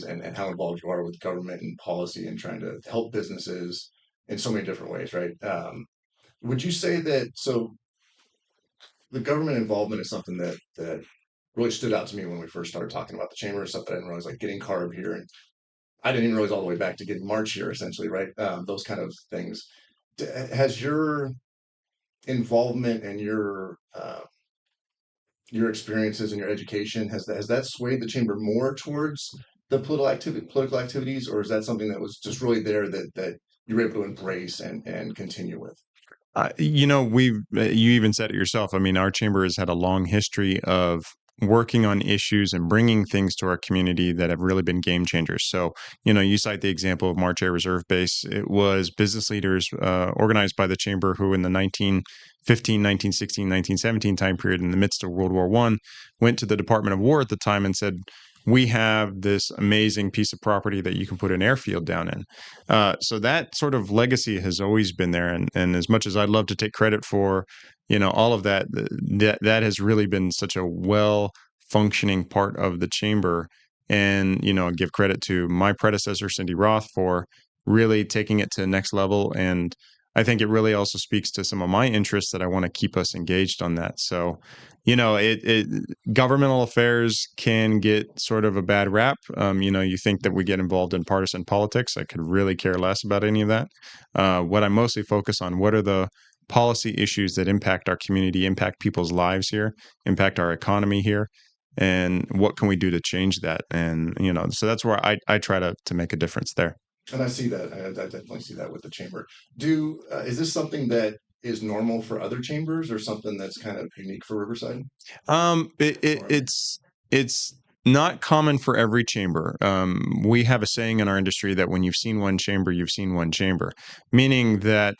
communities and how involved you are with government and policy and trying to help businesses in so many different ways, right? Would you say that so the government involvement is something that really stood out to me when we first started talking about the chamber, stuff that I didn't realize, like getting carb here, and I didn't even realize all the way back to getting March here, essentially, right? Those kind of things. Has your involvement and your experiences and your education has that swayed the chamber more towards the political activities, or is that something that was just really there that you were able to embrace and continue with? You even said it yourself. I mean, our chamber has had a long history of working on issues and bringing things to our community that have really been game changers. So, you cite the example of March Air Reserve Base. It was business leaders organized by the chamber who, in the 1915, 1916, 1917 time period, in the midst of World War I, went to the Department of War at the time and said, we have this amazing piece of property that you can put an airfield down in. So that sort of legacy has always been there, and as much as I'd love to take credit for, all of that, that has really been such a well functioning part of the chamber, and give credit to my predecessor Cindy Roth for really taking it to the next level, and I think it really also speaks to some of my interests that I want to keep us engaged on that. So, it governmental affairs can get sort of a bad rap. You think that we get involved in partisan politics. I could really care less about any of that. What I mostly focus on, what are the policy issues that impact our community, impact people's lives here, impact our economy here, and what can we do to change that? And, so that's where I try to make a difference there. And I see that. I definitely see that with the chamber. Do is this something that is normal for other chambers, or something that's kind of unique for Riverside? It, it, Or it's not common for every chamber. We have a saying in our industry that when you've seen one chamber, you've seen one chamber, meaning that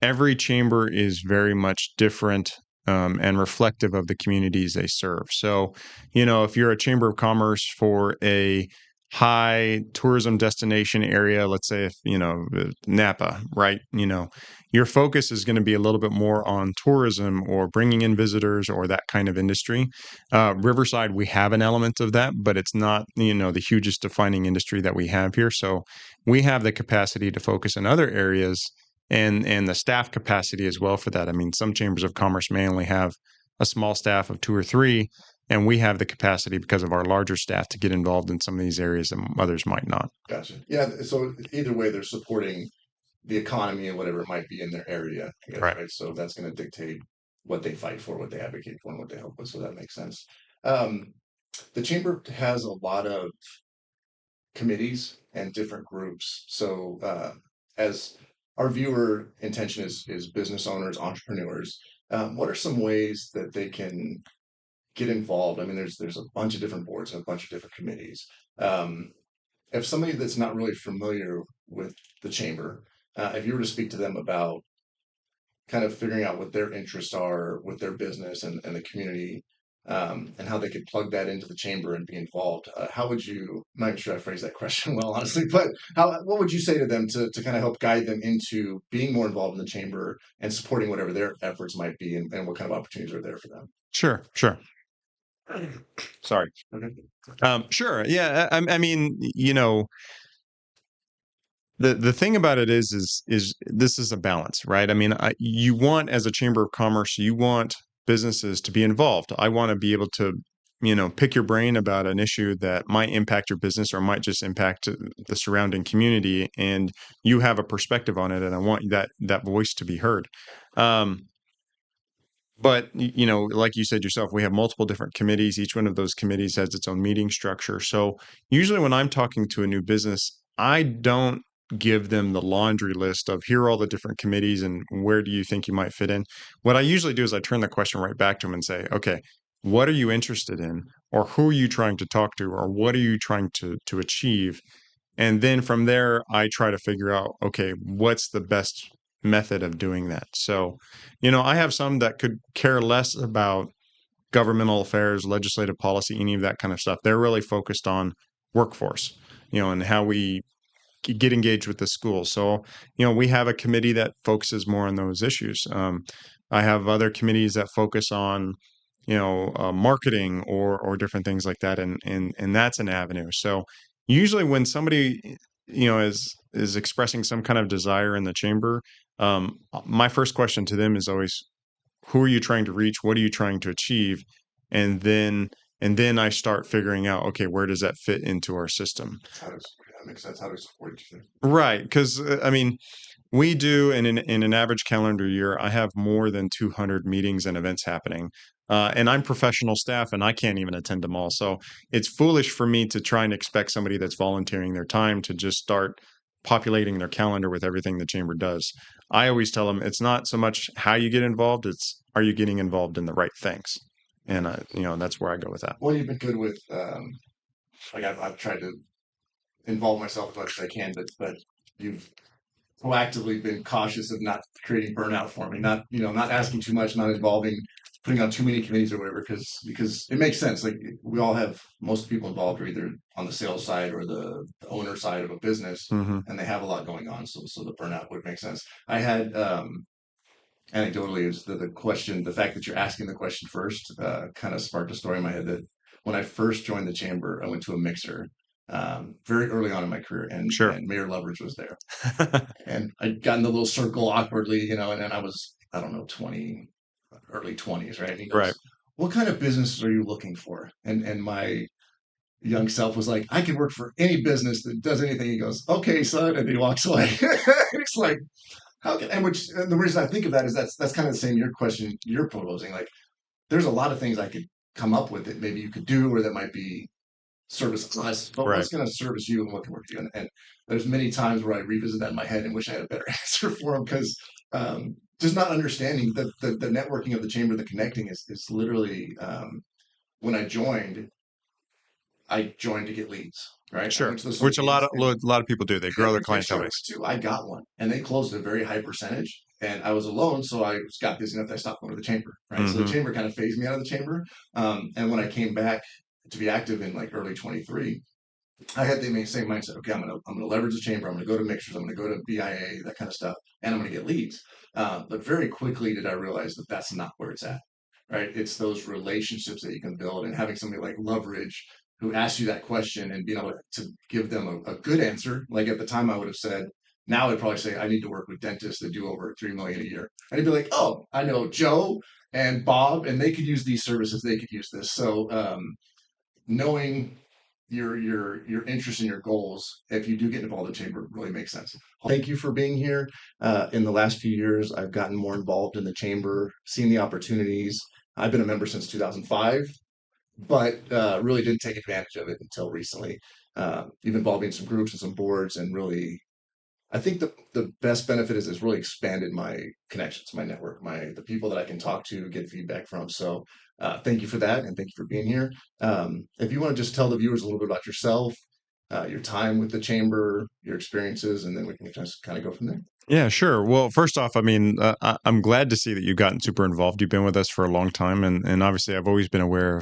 every chamber is very much different and reflective of the communities they serve. So, if you're a chamber of commerce for a high tourism destination area, let's say if, Napa, right? Your focus is going to be a little bit more on tourism or bringing in visitors or that kind of industry. Riverside, we have an element of that, but it's not, the hugest defining industry that we have here. So we have the capacity to focus in other areas and the staff capacity as well for that. I mean, some chambers of commerce may only have a small staff of two or three, and we have the capacity because of our larger staff to get involved in some of these areas that others might not. gotcha. Yeah. So either way, they're supporting the economy and whatever it might be in their area, I guess, Right. right? So that's going to dictate what they fight for, what they advocate for, and what they help with. So that makes sense. Um, the chamber has a lot of committees and different groups. So as our viewer intention is business owners, entrepreneurs, what are some ways that they can get involved? I mean, there's a bunch of different boards and a bunch of different committees. Um, if somebody that's not really familiar with the chamber, if you were to speak to them about kind of figuring out what their interests are with their business and the community, and how they could plug that into the chamber and be involved, how would you? I'm not even sure I phrased that question well, honestly, but what would you say to them to kind of help guide them into being more involved in the chamber and supporting whatever their efforts might be, and what kind of opportunities are there for them? Sure, sure. Sorry. Okay. Sure. Yeah. I mean, the thing about it is this is a balance, right? I mean, you want, as a chamber of commerce, you want businesses to be involved. I want to be able to, pick your brain about an issue that might impact your business or might just impact the surrounding community, and you have a perspective on it, and I want that voice to be heard. Um, but like you said yourself, we have multiple different committees. Each one of those committees has its own meeting structure. So usually when I'm talking to a new business, I don't give them the laundry list of here are all the different committees and where do you think you might fit in. What I usually do is I turn the question right back to them and say, okay, what are you interested in? Or who are you trying to talk to? Or what are you trying to achieve? And then from there, I try to figure out, okay, what's the best method of doing that? So, I have some that could care less about governmental affairs, legislative policy, any of that kind of stuff. They're really focused on workforce, and how we get engaged with the schools. So, we have a committee that focuses more on those issues. I have other committees that focus on marketing or different things like that, and that's an avenue. So usually when somebody is expressing some kind of desire in the chamber, my first question to them is always, who are you trying to reach? What are you trying to achieve? And then I start figuring out, okay, where does that fit into our system? How does that make sense? How do we support each other? Right, because I mean, we do in an average calendar year, I have more than 200 meetings and events happening. And I'm professional staff and I can't even attend them all. So it's foolish for me to try and expect somebody that's volunteering their time to just start populating their calendar with everything the chamber does. I always tell them it's not so much how you get involved, it's are you getting involved in the right things? And that's where I go with that. Well, you've been good with like I've tried to involve myself as much as I can, but you've proactively been cautious of not creating burnout for me, not not asking too much, not involving, putting on too many committees or whatever, because it makes sense. Like we all have, most people involved are either on the sales side or the owner side of a business, Hmm. and they have a lot going on. So the burnout would make sense. I had anecdotally is the question, the fact that you're asking the question first, kind of sparked a story in my head that when I first joined the chamber, I went to a mixer very early on in my career, Sure. and Mayor Loveridge was there, and I got in the little circle awkwardly, and then I was, I don't know, 20, early 20s, right? And he Right. goes, "What kind of businesses are you looking for?" And my young self was like, "I can work for any business that does anything." He goes, "Okay, son," and he walks away. It's like, how can, and the reason I think of that is that's kind of the same your question you're proposing. Like, there's a lot of things I could come up with that maybe you could do or that might be service us, but Right. what's going to service you and what can work for you? And there's many times where I revisit that in my head and wish I had a better answer for them because just not understanding the networking of the chamber, the connecting is literally when I joined to get leads, right? I Sure. went to those Which meetings and a lot of people do. They they grow have their retained clientele startups base. too. I got one, and they closed a very high percentage. And I was alone, so I got busy enough that I stopped going to the chamber. Right, so the Hmm. chamber kind of phased me out of the chamber. And when I came back to be active in like early 23, I had the same mindset. Okay, I'm gonna leverage the chamber. I'm gonna go to mixers. I'm gonna go to BIA, that kind of stuff, and I'm gonna get leads. But very quickly did I realize that that's not where it's at. Right? It's those relationships that you can build, and having somebody like Loveridge who asks you that question and being able to give them a good answer. Like at the time, I would have said. Now I'd probably say I need to work with dentists that do over 3 million a year. And he'd be like, "Oh, I know Joe and Bob, and they could use these services. They could use this." So knowing your interest and your goals, if you do get involved in the chamber, really makes sense. Thank you for being here. In the last few years, I've gotten more involved in the chamber, seen the opportunities. I've been a member since 2005, but really didn't take advantage of it until recently. You've involved me in some groups and some boards, and really, I think the best benefit is it's really expanded my connections, my network, the people that I can talk to, get feedback from. So thank you for that, and thank you for being here. If you want to just tell the viewers a little bit about yourself, your time with the chamber, your experiences, and then we can just kind of go from there. Yeah, sure. Well, first off, I mean, I'm glad to see that you've gotten super involved. You've been with us for a long time, and obviously, I've always been aware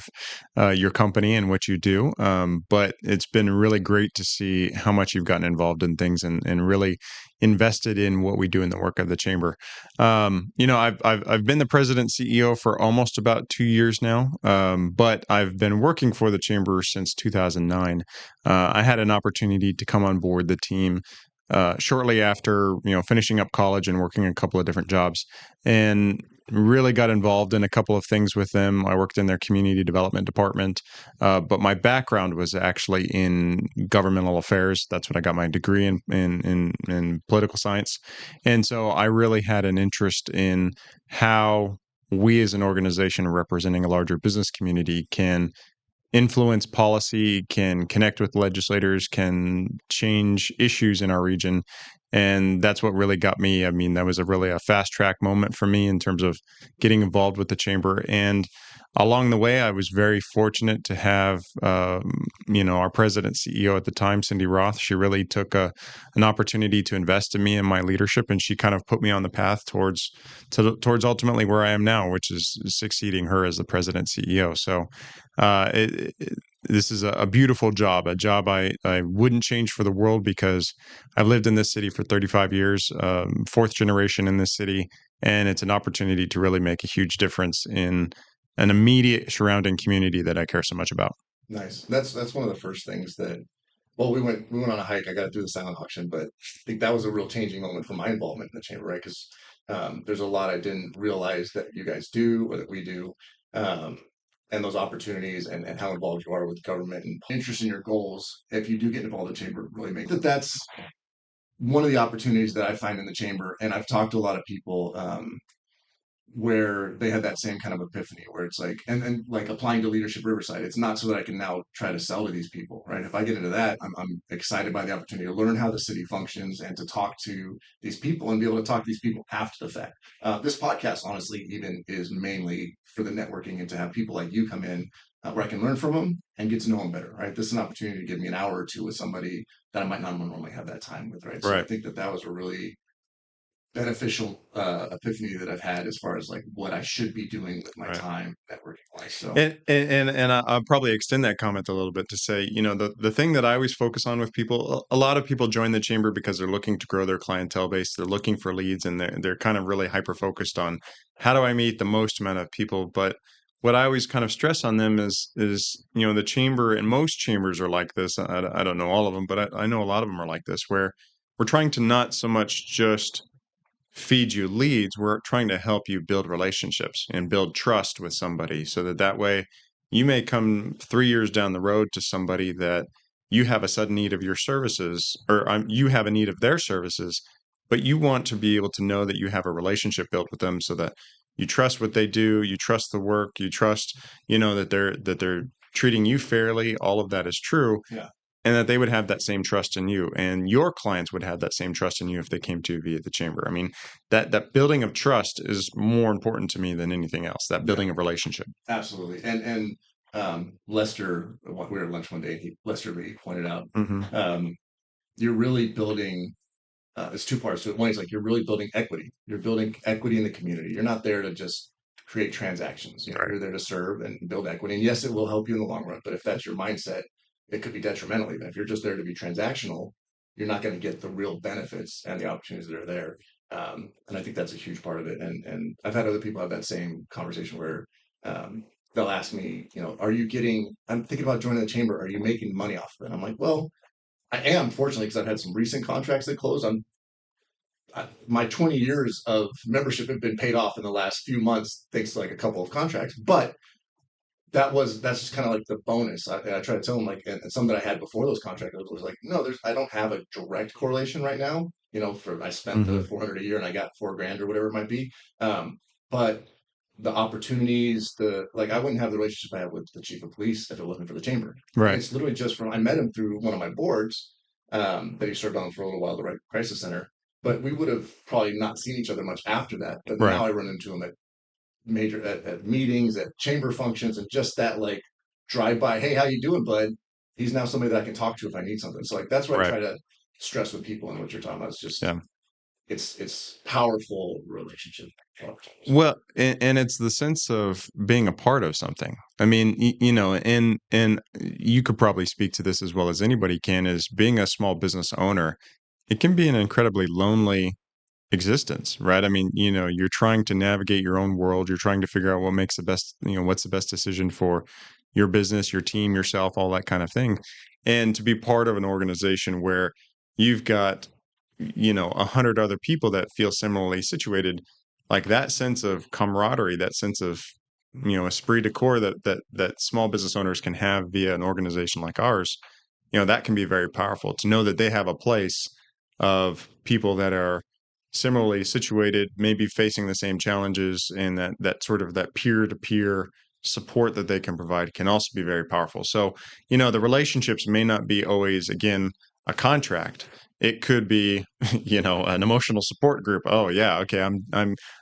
of your company and what you do. But it's been really great to see how much you've gotten involved in things and really invested in what we do in the work of the chamber. I've been the president CEO for almost about 2 years now, but I've been working for the chamber since 2009. I had an opportunity to come on board the team shortly after finishing up college and working a couple of different jobs, and really got involved in a couple of things with them. I worked in their community development department, but my background was actually in governmental affairs. That's what I got my degree in political science, and so I really had an interest in how we as an organization representing a larger business community can influence policy, can connect with legislators, can change issues in our region. And that's what really got me. I mean, that was a fast track moment for me in terms of getting involved with the chamber. And along the way, I was very fortunate to have, our president CEO at the time, Cindy Roth. She really took an opportunity to invest in me and my leadership, and she kind of put me on the path towards ultimately where I am now, which is succeeding her as the president CEO. So this is a beautiful job, a job I wouldn't change for the world because I've lived in this city for 35 years, fourth generation in this city, and it's an opportunity to really make a huge difference in an immediate surrounding community that I care so much about. Nice. That's one of the first things that. Well, we went on a hike. I got to do the silent auction, but I think that was a real changing moment for my involvement in the chamber, right? Because there's a lot I didn't realize that you guys do or that we do, um, and those opportunities and how involved you are with government and interest in your goals. If you do get involved in the chamber, really make that. That's one of the opportunities that I find in the chamber, and I've talked to a lot of people. Where they had that same kind of epiphany where it's like and like applying to leadership Riverside, it's not so that I can now try to sell to these people, right? If I get into that, I'm excited by the opportunity to learn how the city functions and to talk to these people and be able to talk to these people after the fact. This podcast honestly even is mainly for the networking and to have people like you come in where I can learn from them and get to know them better, right? This is an opportunity to give me an hour or two with somebody that I might not normally have that time with, right? So I Right. think that that was a really beneficial epiphany that I've had as far as like what I should be doing with my Right. time networking wise. So And I'll probably extend that comment a little bit to say, the thing that I always focus on with people, a lot of people join the chamber because they're looking to grow their clientele base, they're looking for leads, and they're kind of really hyper focused on how do I meet the most amount of people. But what I always kind of stress on them is the chamber, and most chambers are like this. I don't know all of them, but I know a lot of them are like this, where we're trying to not so much just feed you leads. We're trying to help you build relationships and build trust with somebody so that way you may come 3 years down the road to somebody that you have a sudden need of your services, or you have a need of their services, but you want to be able to know that you have a relationship built with them so that you trust what they do, you trust the work, you trust, that they're treating you fairly. All of that is true, yeah, and that they would have that same trust in you, and your clients would have that same trust in you if they came to you via the chamber. I mean, that building of trust is more important to me than anything else, that yeah, building of relationship. absolutely. And Lester, we were at lunch one day. Lester Lee pointed out Hmm. um, you're really building. It's two parts to it. One is like you're really building equity. You're building equity in the community. You're not there to just create transactions. Right. You're there to serve and build equity. And yes, it will help you in the long run. But if that's your mindset, it could be detrimental. Even if you're just there to be transactional, you're not going to get the real benefits and the opportunities that are there. And I think that's a huge part of it. And I've had other people have that same conversation where um, they'll ask me, are you getting? I'm thinking about joining the chamber. Are you making money off of it? I'm like, well, I am fortunately because I've had some recent contracts that close. My 20 years of membership have been paid off in the last few months thanks to like a couple of contracts. But that's just kind of like the bonus. I try to tell them like, and some that I had before those contracts was like, no, I don't have a direct correlation right now. For I spent the Hmm. 400 a year and I got 4 grand or whatever it might be. But the opportunities, I wouldn't have the relationship I have with the chief of police if it wasn't for the chamber. And Right. it's literally just I met him through one of my boards that he served on for a little while, the right crisis center. But we would have probably not seen each other much after that. But Right. now I run into him at meetings, at chamber functions, and just that like drive by, hey, how you doing, bud? He's now somebody that I can talk to if I need something. So like that's what I Right. try to stress with people and what you're talking about. It's just Yeah. it's powerful relationship. Well, and it's the sense of being a part of something. I mean, and you could probably speak to this as well as anybody can, is being a small business owner. It can be an incredibly lonely existence, right? I mean, you're trying to navigate your own world. You're trying to figure out what makes the best, what's the best decision for your business, your team, yourself, all that kind of thing. And to be part of an organization where you've got, 100 other people that feel similarly situated, like that sense of camaraderie, that sense of, esprit de corps that small business owners can have via an organization like ours, that can be very powerful to know that they have a place of people that are similarly situated, maybe facing the same challenges, and that sort of that peer to peer support that they can provide can also be very powerful. So, the relationships may not be always, again, a contract. It could be, an emotional support group. Oh yeah, okay,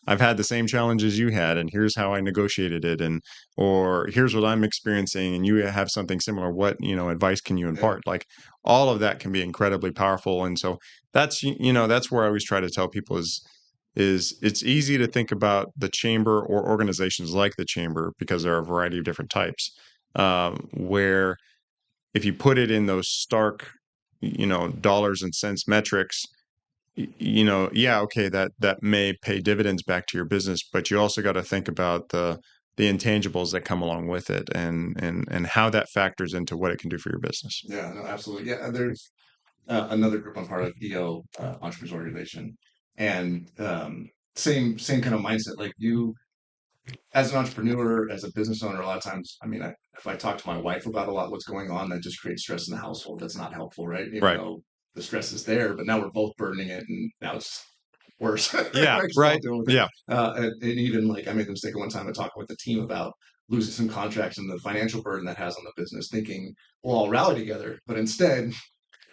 I've had the same challenges you had, and here's how I negotiated it, and or here's what I'm experiencing, and you have something similar. What, advice can you Yeah, impart? Like all of that can be incredibly powerful. And so that's where I always try to tell people is it's easy to think about the chamber or organizations like the chamber because there are a variety of different types, where if you put it in those stark, dollars and cents metrics, yeah, okay, that may pay dividends back to your business, but you also got to think about the intangibles that come along with it, and how that factors into what it can do for your business. Yeah, no, absolutely. Yeah, there's another group I'm part of, EO, Entrepreneurs Organization, and same kind of mindset. Like you, as an entrepreneur, as a business owner, a lot of times, I mean, if I talk to my wife about a lot what's going on, that just creates stress in the household. That's not helpful, right? Even Right. though the stress is there, but now we're both burdening it, and now it's worse, right? Yeah. Because we're all Right. dealing with it. Yeah. And even like I made the mistake one time of talking with the team about losing some contracts and the financial burden that has on the business, thinking we'll all rally together, but instead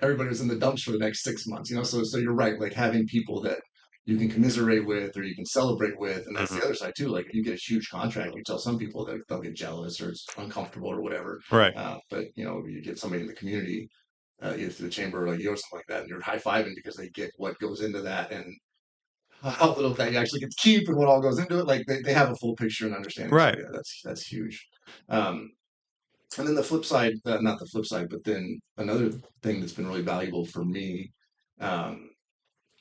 everybody was in the dumps for the next 6 months, so you're right, like having people that you can commiserate with or you can celebrate with, and that's Hmm. the other side too. Like if you get a huge contract, you tell some people that they'll get jealous or it's uncomfortable or whatever. Right. But you get somebody in the community, either through the chamber or like you or something like that, and you're high-fiving because they get what goes into that and how little that you actually get to keep and what all goes into it. Like they have a full picture and understanding. So Right. yeah, that's huge. Um, and then the flip side, not the flip side, but then another thing that's been really valuable for me, um,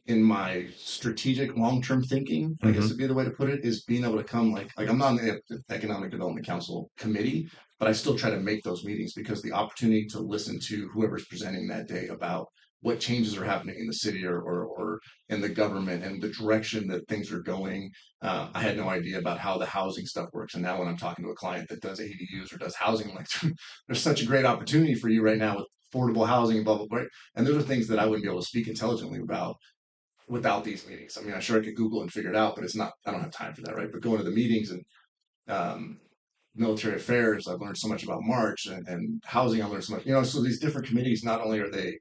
in my strategic long-term thinking, I guess Hmm. would be the way to put it, is being able to come like I'm not on the Economic Development Council committee, but I still try to make those meetings because the opportunity to listen to whoever's presenting that day about what changes are happening in the city or in the government and the direction that things are going. I had no idea about how the housing stuff works. And now when I'm talking to a client that does ADUs or does housing, I'm like, there's such a great opportunity for you right now with affordable housing and blah, blah, blah. And those are things that I wouldn't be able to speak intelligently about without these meetings. I mean, I'm sure I could Google and figure it out, but it's not, I don't have time for that, right? But going to the meetings and um, military affairs, I've learned so much about March and housing, I learned so much, so these different committees, not only are they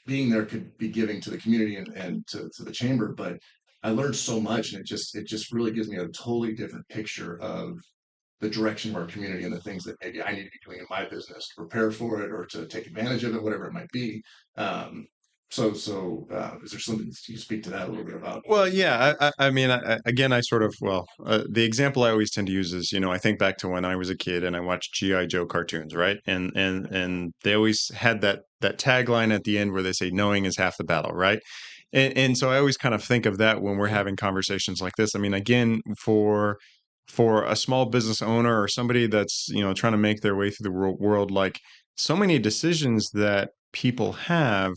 being there could be giving to the community and to the chamber, but I learned so much and it just really gives me a totally different picture of the direction of our community and the things that maybe I need to be doing in my business to prepare for it or to take advantage of it, whatever it might be. Um, so, is there something you speak to that a little bit about? Well, yeah. I mean, again, I sort of, well, the example I always tend to use is, I think back to when I was a kid and I watched GI Joe cartoons, right? And they always had that tagline at the end where they say, "Knowing is half the battle," right? And so I always kind of think of that when we're having conversations like this. I mean, again, for a small business owner or somebody that's trying to make their way through the world, like so many decisions that people have,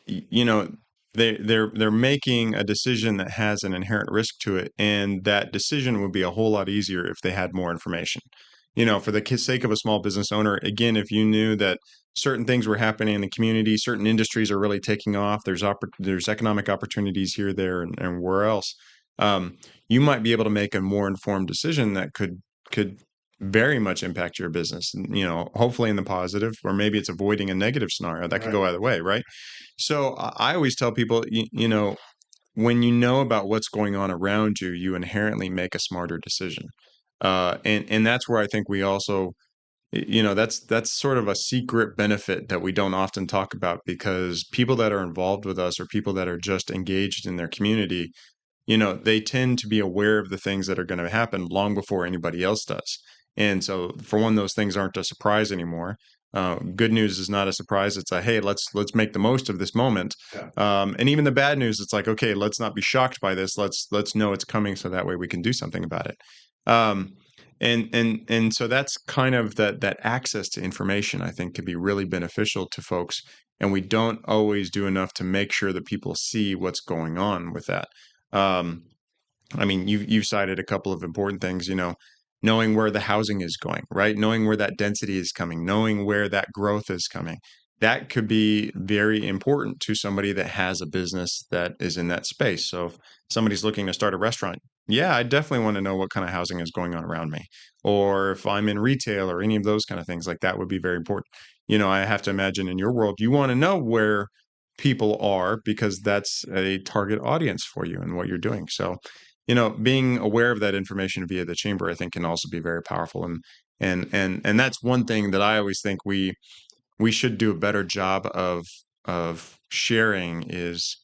you know they're making a decision that has an inherent risk to it, and that decision would be a whole lot easier if they had more information. For the sake of a small business owner, again, if you knew that certain things were happening in the community, certain industries are really taking off, there's economic opportunities here, there, and where else, um, you might be able to make a more informed decision that could very much impact your business, hopefully in the positive, or maybe it's avoiding a negative scenario. That could Right. go either way, right? So I always tell people, when you know about what's going on around you, you inherently make a smarter decision. And that's where I think we also, that's sort of a secret benefit that we don't often talk about, because people that are involved with us or people that are just engaged in their community, they tend to be aware of the things that are going to happen long before anybody else does. And so, for one, those things aren't a surprise anymore. Good news is not a surprise. It's a, hey, let's make the most of this moment. Yeah. And even the bad news, it's like, okay, let's not be shocked by this. Let's know it's coming, so that way we can do something about it. Um, and so that's kind of that access to information, I think, can be really beneficial to folks. And we don't always do enough to make sure that people see what's going on with that. Um, I mean, you've cited a couple of important things, knowing where the housing is going, right? Knowing where that density is coming, knowing where that growth is coming. That could be very important to somebody that has a business that is in that space. So if somebody's looking to start a restaurant, yeah, I definitely want to know what kind of housing is going on around me. Or if I'm in retail or any of those kind of things, like that would be very important. I have to imagine in your world, you want to know where people are, because that's a target audience for you and what you're doing. So, being aware of that information via the chamber, I think, can also be very powerful. And that's one thing that I always think we should do a better job of sharing, is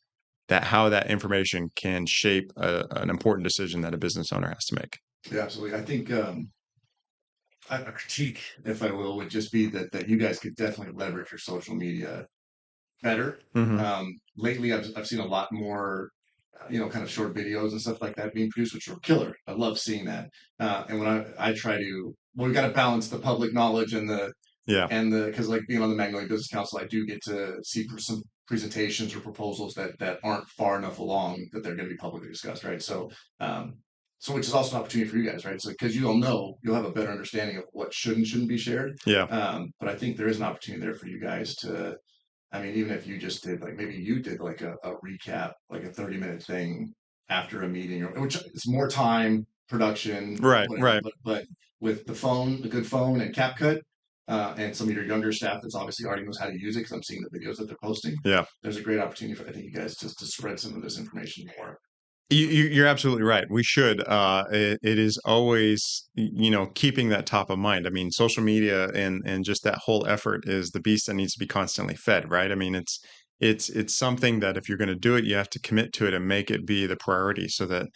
that how that information can shape an important decision that a business owner has to make. Yeah, absolutely. I think a critique, if I will, would just be that you guys could definitely leverage your social media better. Hmm. Lately, I've seen a lot more. kind of short videos and stuff like that being produced, which are killer. I love seeing that. And when I try to, well, we got to balance the public knowledge Yeah. because like being on the Magnolia Business Council, I do get to see some presentations or proposals that aren't far enough along that they're going to be publicly discussed, right? Um, so which is also an opportunity for you guys, right? So because you'll have a better understanding of what should and shouldn't be shared. Yeah. But I think there is an opportunity there for you guys to, I mean, even if you just did like maybe you did like a recap, like a 30-minute thing after a meeting, or which is more time, production, Right. whatever. Right. But with the phone, the good phone and CapCut, and some of your younger staff that's obviously already knows how to use it because I'm seeing the videos that they're posting. Yeah. There's a great opportunity for I think you guys to spread some of this information more. You're absolutely right. We should. It is always, keeping that top of mind. I mean, social media and just that whole effort is the beast that needs to be constantly fed, right? I mean, it's something that if you're going to do it, you have to commit to it and make it be the priority, so that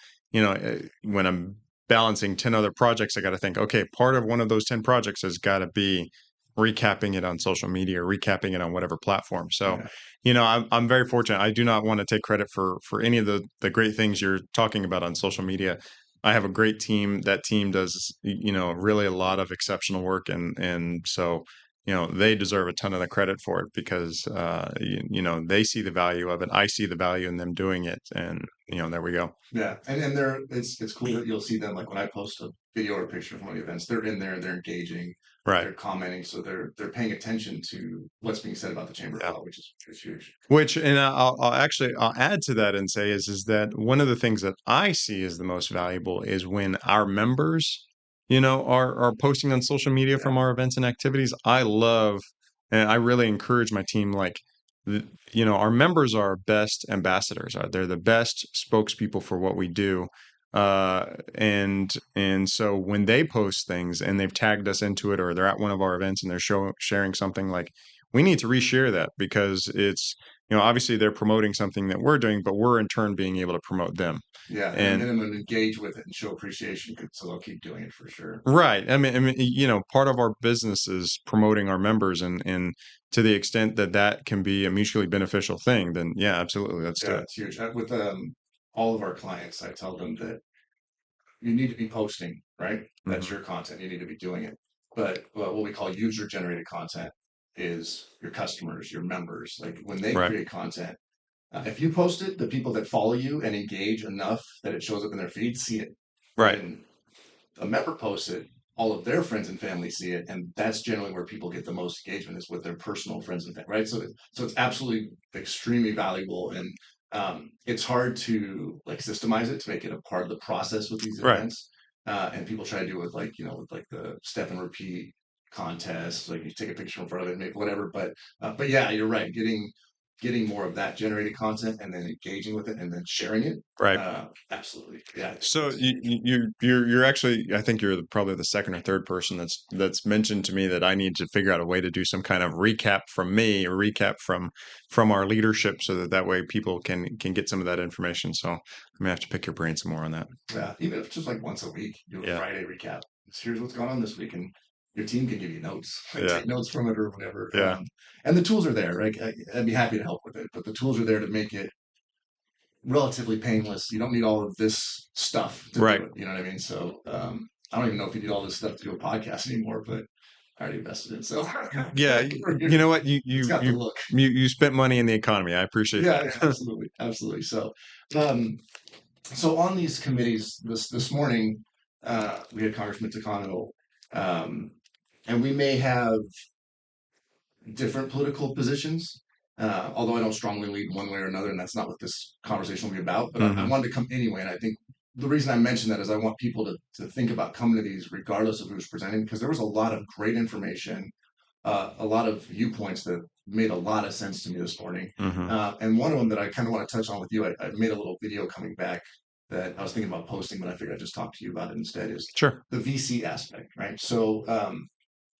when I'm balancing 10 other projects, I got to think, okay, part of one of those 10 projects has got to be recapping it on social media, or recapping it on whatever platform. So Yeah, I'm very fortunate. I do not want to take credit for any of the great things you're talking about on social media. I have a great team. That team does, really a lot of exceptional work, and so, they deserve a ton of the credit for it, because they see the value of it. I see the value in them doing it, and there we go. yeah, and they're it's cool that you'll see them like when I post a video or a picture from one of the events, they're in there, they're engaging, Right. they're commenting, so they're paying attention to what's being said about the chamber as Yeah. well, which is huge. Which, and I'll add to that and say is that one of the things that I see as the most valuable is when our members, are posting on social media Yeah, from our events and activities. I love, and I really encourage my team, like, our members are our best ambassadors. They're the best spokespeople for what we do. And so when they post things and they've tagged us into it, or they're at one of our events and they're sharing something, like, we need to reshare that, because it's, obviously they're promoting something that we're doing, but we're in turn being able to promote them. yeah, and And then engage with it and show appreciation, so they'll keep doing it for sure. right. I mean, part of our business is promoting our members, and to the extent that that can be a mutually beneficial thing, then yeah, absolutely, let's do Yeah, it. it's huge. With all of our clients, I tell them that you need to be posting, right? That's Hmm. your content. You need to be doing it. But what we call user generated content is your customers, your members. Like when they Right. create content, if you post it, the people that follow you and engage enough that it shows up in their feed see it. Right. When a member posts it, all of their friends and family see it, and that's generally where people get the most engagement is with their personal friends and family, right? So it's absolutely extremely valuable, and it's hard to like systemize it to make it a part of the process with these Right. events. And people try to do it with like with like the step and repeat contest, like you take a picture in front of it, make whatever. But yeah, you're right. Getting more of that generated content and then engaging with it and then sharing it. Right. Absolutely, yeah, So it's huge. you're actually, I think you're probably the second or third person that's mentioned to me that I need to figure out a way to do some kind of recap from me, or recap from our leadership, so that way people can get some of that information. So I'm gonna have to pick your brain some more on that. Yeah, even if it's just like once a week, do a Yeah. Friday recap. Here's what's going on this week, and your team can give you notes, like Yeah. take notes from it or whatever. Yeah. And the tools are there, right? I'd be happy to help with it, but the tools are there to make it relatively painless. You don't need all of this stuff to do Right. it. You know what I mean? So I don't even know if you need all this stuff to do a podcast anymore, but I already invested in it, so Yeah. we're You good. know what? It's got the look. You spent money in the economy. I appreciate Yeah, yeah, that. absolutely, absolutely. Um, so on these committees this morning, we had Congressman Takano, um, and we may have different political positions, although I don't strongly lean one way or another, and that's not what this conversation will be about. But I Hmm. wanted to come anyway, and I think the reason I mentioned that is I want people to think about coming to these regardless of who's presenting, because there was a lot of great information, a lot of viewpoints that made a lot of sense to me this morning. Hmm. And one of them that I kind of want to touch on with you, I made a little video coming back that I was thinking about posting, but I figured I'd just talk to you about it instead, is Sure. the VC aspect, right? So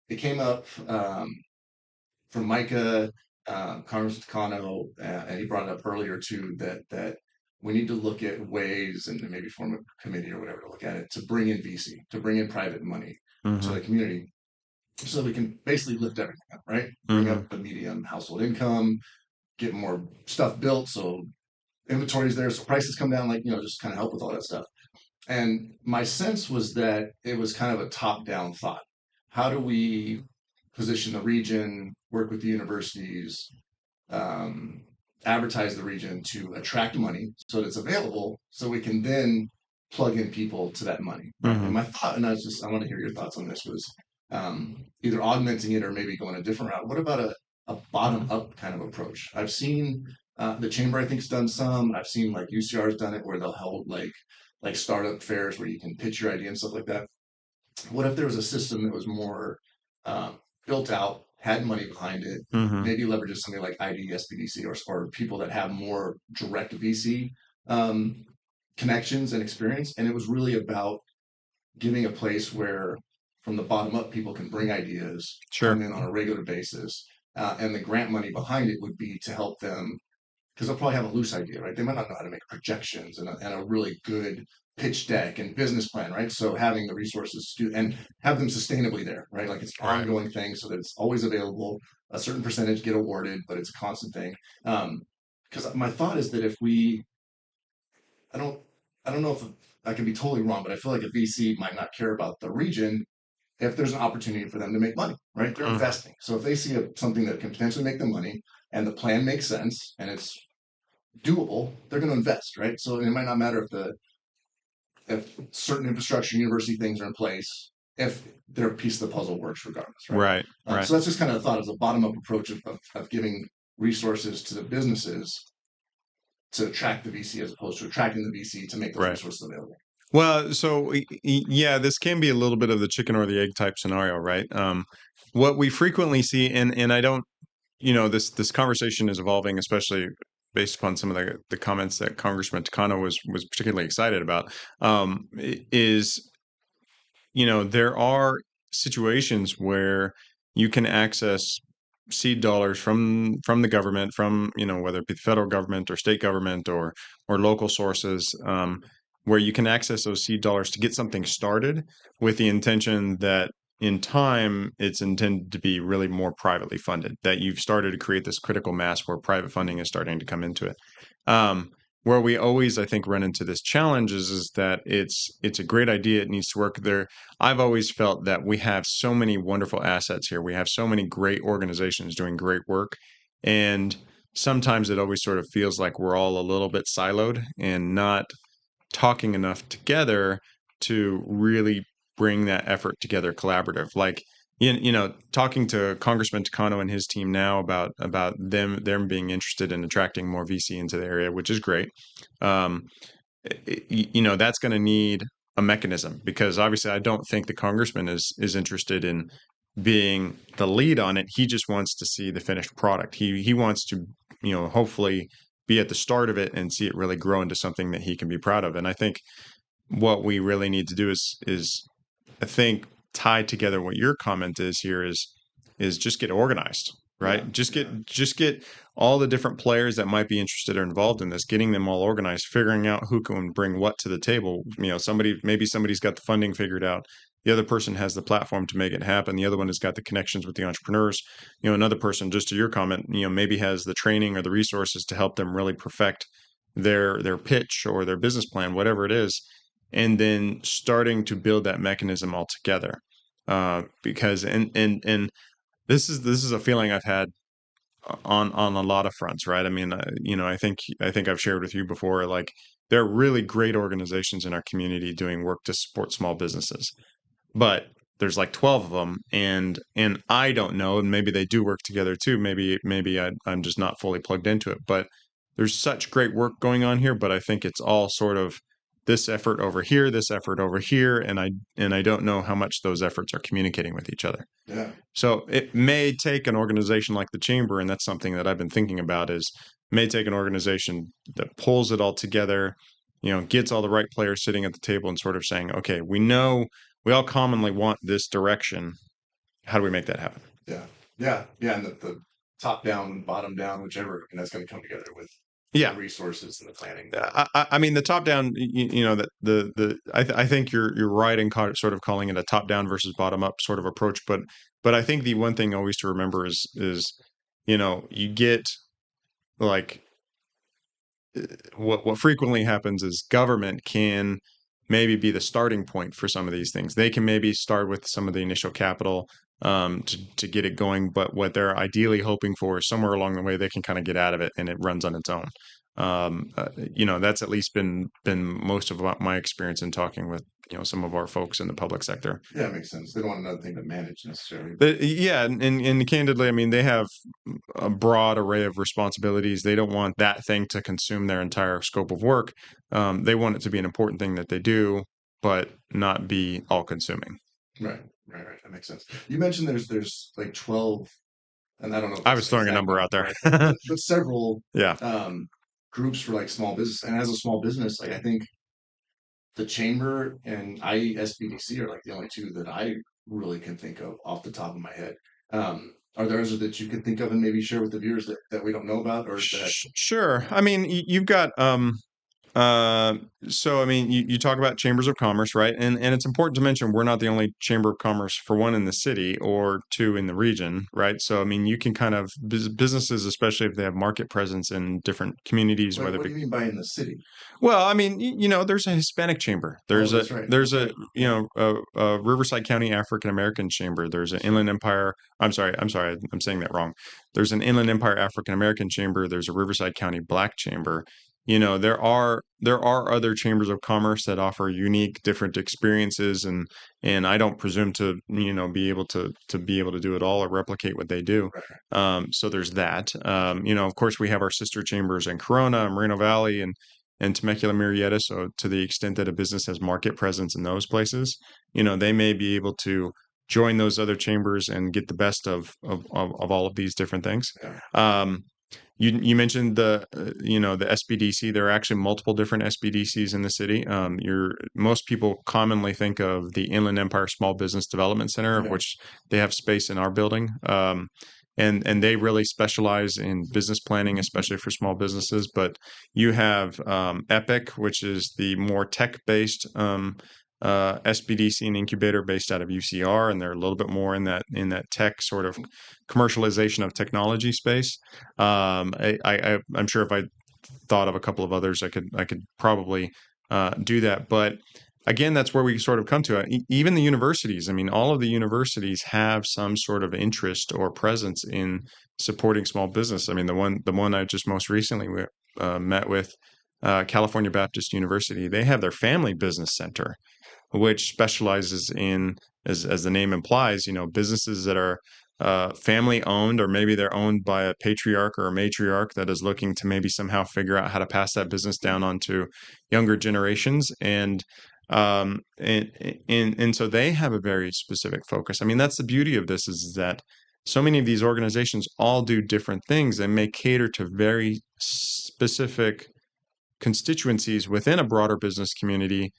it came up from Micah, Congressman Takano, and he brought it up earlier too, that we need to look at ways and maybe form a committee or whatever to look at it to bring in VC, to bring in private money to Hmm. the community so we can basically lift everything up, right? Bring Hmm. up the median household income, get more stuff built so inventory's there, so prices come down, like, just kind of help with all that stuff. And my sense was that it was kind of a top-down thought. How do we position the region, work with the universities, um, advertise the region to attract money so that it's available, so we can then plug in people to that money, right? And Hmm. my thought, and I want to hear your thoughts on this, was either augmenting it or maybe going a different route. What about a bottom up kind of approach? I've seen the chamber, I think, has done some. I've seen like UCR has done it where they'll hold like startup fairs where you can pitch your idea and stuff like that. What if there was a system that was more built out, had money behind it, Hmm. maybe leverages something like ID, SBDC, or people that have more direct VC um, connections and experience, and it was really about giving a place where, from the bottom up, people can bring ideas, come Sure. in on a regular basis, and the grant money behind it would be to help them because they'll probably have a loose idea, right? They might not know how to make projections and a really good pitch deck and business plan, right? So having the resources to do and have them sustainably there, right? Like it's an Right. ongoing thing so that it's always available. A certain percentage get awarded, but it's a constant thing. Because my thought is that if we, I don't, I don't know if I could be totally wrong, but I feel like a VC might not care about the region if there's an opportunity for them to make money, right? They're Hmm. investing. So if they see something that can potentially make them money and the plan makes sense and it's doable, they're going to invest, right? So it might not matter if certain infrastructure, university things are in place, if their piece of the puzzle works, regardless, right? Right. Right. So that's just kind of thought as a bottom up approach of giving resources to the businesses to attract the VC as opposed to attracting the VC to make those Right. resources available. Well, so yeah, this can be a little bit of the chicken or the egg type scenario, right? What we frequently see, and I don't, this conversation is evolving, especially based upon some of the comments that Congressman Takano was particularly excited about, is there are situations where you can access seed dollars from the government, from whether it be the federal government or state government or local sources, where you can access those seed dollars to get something started with the intention that in time it's intended to be really more privately funded. That you've started to create this critical mass where private funding is starting to come into it. Um, where we always, I think, run into this challenge is that it's a great idea. It needs to work there. I've always felt that we have so many wonderful assets here. We have so many great organizations doing great work. And sometimes it always sort of feels like we're all a little bit siloed and not talking enough together to really bring that effort together collaborative. Like, talking to Congressman Takano and his team now about them being interested in attracting more VC into the area, which is great. Um, that's going to need a mechanism because obviously I don't think the congressman is interested in being the lead on it. He just wants to see the finished product. He wants to, hopefully be at the start of it and see it really grow into something that he can be proud of. And I think what we really need to do is I think tied together what your comment is here is just get organized, Yeah, right? Just yeah, get all the different players that might be interested or involved in this, getting them all organized, figuring out who can bring what to the table. Somebody's got the funding figured out. The other person has the platform to make it happen. The other one has got the connections with the entrepreneurs. Another person, just to your comment, maybe has the training or the resources to help them really perfect their pitch or their business plan, whatever it is, and then starting to build that mechanism all together. Because and this is a feeling I've had on a lot of fronts, right? I mean, I think I've shared with you before, like there are really great organizations in our community doing work to support small businesses, but there's like 12 of them, and I don't know, and maybe they do work together too. Maybe I'm just not fully plugged into it, but there's such great work going on here. But I think it's all sort of this effort over here, this effort over here, and I don't know how much those efforts are communicating with each other. yeah. So it may take an organization like the chamber, and that's something that I've been thinking about is may take an organization that pulls it all together, gets all the right players sitting at the table and sort of saying, okay, we know we all commonly want this direction. How do we make that happen? Yeah, yeah, yeah, and the top down, bottom down, whichever, and that's going to come together with the Yeah. resources and the planning. I mean, the top down, that I think you're right in sort of calling it a top down versus bottom up sort of approach, but I think the one thing always to remember is you get like what frequently happens is government can maybe be the starting point for some of these things. They can maybe start with some of the initial capital to get it going, but what they're ideally hoping for is somewhere along the way they can kind of get out of it and it runs on its own. That's at least been most of my experience in talking with some of our folks in the public sector. Yeah, it makes sense. They don't want another thing to manage necessarily. Yeah, and candidly, I mean, they have a broad array of responsibilities. They don't want that thing to consume their entire scope of work. They want it to be an important thing that they do, but not be all consuming. Right, right. That makes sense. You mentioned there's like 12, and I don't know if I that's was the throwing a exact number number, out there. right? But several Yeah. um, groups for like small business. And as a small business, like I think the chamber and ISBDC are like the only two that I really can think of off the top of my head. Are there others that you can think of and maybe share with the viewers that we don't know about, or that? Sure. I mean, you've got uh, so I mean, you talk about chambers of commerce, right? And it's important to mention we're not the only chamber of commerce for one in the city or two in the region, right? So I mean, you can kind of businesses, especially if they have market presence in different communities, What, whether it what be do you mean by in the city? well, I mean, there's a Hispanic chamber. Oh, that's right. There's Okay. a a Riverside County African American chamber. There's an Inland Empire. I'm sorry, I'm saying that wrong. There's an Inland Empire African American chamber. There's a Riverside County Black chamber. There are other chambers of commerce that offer unique, different experiences, and I don't presume to be able to do it all or replicate what they do. Right. So there's that. Of course, we have our sister chambers in Corona, Moreno Valley, and Temecula Murrieta. So to the extent that a business has market presence in those places, they may be able to join those other chambers and get the best of all of these different things. Yeah. Um, you mentioned the SBDC. There are actually multiple different SBDCs in the city. Most people commonly think of the Inland Empire Small Business Development Center, of Yeah. which they have space in our building. And they really specialize in business planning, especially for small businesses. But you have Epic, which is the more tech-based SBDC and incubator based out of UCR, and they're a little bit more in that tech sort of commercialization of technology space. I'm sure if I thought of a couple of others, I could probably do that. But again, that's where we sort of come to it. Even the universities. I mean, all of the universities have some sort of interest or presence in supporting small business. I mean, the one I just most recently met with, California Baptist University. They have their family business center, which specializes in, as the name implies, businesses that are family owned, or maybe they're owned by a patriarch or a matriarch that is looking to maybe somehow figure out how to pass that business down onto younger generations. And so they have a very specific focus. I mean, that's the beauty of this is that so many of these organizations all do different things and may cater to very specific constituencies within a broader business community,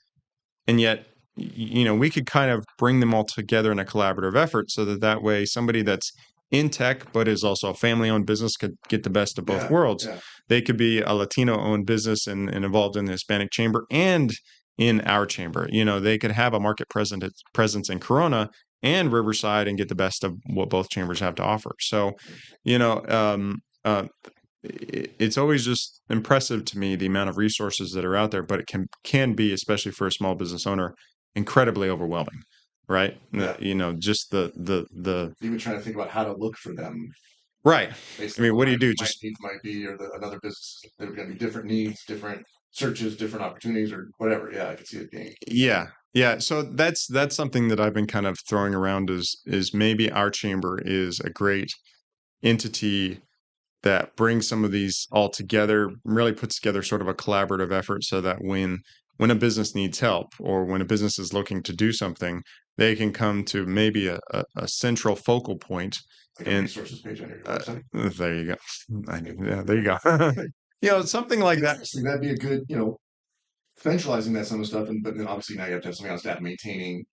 and yet we could kind of bring them all together in a collaborative effort so that way somebody that's in tech but is also a family owned business could get the best of both Yeah. worlds. Yeah. They could be a Latino owned business and involved in the Hispanic chamber and in our chamber. They could have a market presence in Corona and Riverside and get the best of what both chambers have to offer. So you know it's always just impressive to me the amount of resources that are out there, but it can be, especially for a small business owner, incredibly overwhelming, right? Yeah. Just the Even trying to think about how to look for them right. based I on mean, what what do my you do? my Just needs might be, or another business. There are going to be different needs, different searches, different opportunities, or whatever. Yeah, I could see it being. yeah, yeah. So that's something that I've been kind of throwing around is maybe our chamber is a great entity that brings some of these all together, really puts together sort of a collaborative effort so that when a business needs help or when a business is looking to do something, they can come to maybe a central focal point. Like a And resources page on your website. there you go. Yeah, there you go. Something like that. Honestly, that'd be a good, centralizing that some of the stuff, and but then obviously now you have to have something on staff maintaining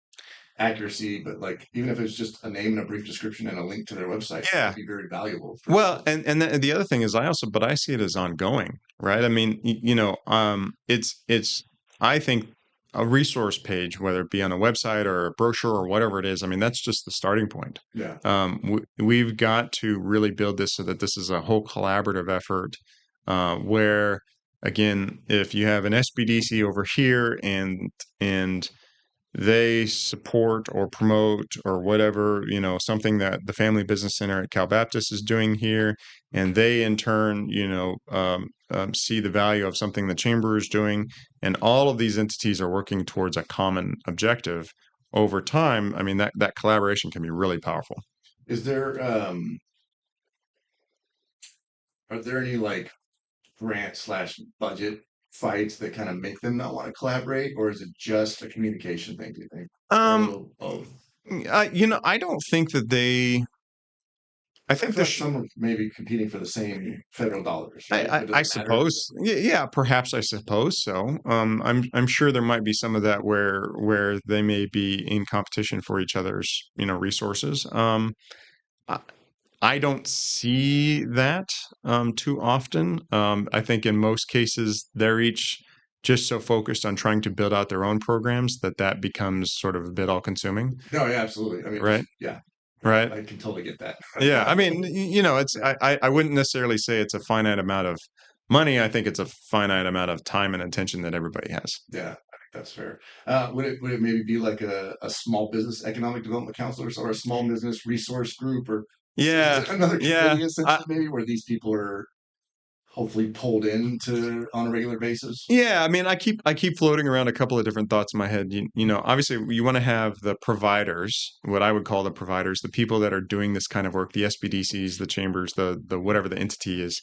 accuracy. But like, even if it's just a name and a brief description and a link to their website, Yeah. that'd be very valuable for Well, business. and the other thing is I see it as ongoing, right? I mean, it's I think a resource page, whether it be on a website or a brochure or whatever it is, I mean, that's just the starting point. Yeah. We've got to really build this so that this is a whole collaborative effort, where again, if you have an SBDC over here and they support or promote or whatever, something that the Family Business Center at Cal Baptist is doing here, and they in turn, see the value of something the chamber is doing, and all of these entities are working towards a common objective over time. I mean, that collaboration can be really powerful. Is there are there any like grant slash budget fights that kind of make them not want to collaborate, or is it just a communication thing, do you think? Or a Um, little both? I don't think that they. I I think feel the like some are maybe competing for the same federal dollars, right? But I does it matter? suppose, yeah, perhaps I suppose so. I'm sure there might be some of that where they may be in competition for each other's resources. I, I don't see that too often. I think in most cases they're each just so focused on trying to build out their own programs that becomes sort of a bit all consuming, No, yeah, absolutely. I mean, right? yeah, yeah, Right. I can totally get that. Yeah, I mean, it's Yeah, I wouldn't necessarily say it's a finite amount of money. I think it's a finite amount of time and attention that everybody has. yeah, I think that's fair. Would it maybe be like a small business economic development council or a small business resource group, or is Yeah, it another yeah. committee essentially maybe where these people are hopefully pulled into on a regular basis? Yeah, I mean, I keep floating around a couple of different thoughts in my head. Obviously, you want to have the providers, what I would call the providers, the people that are doing this kind of work, the SBDCs, the chambers, the whatever the entity is.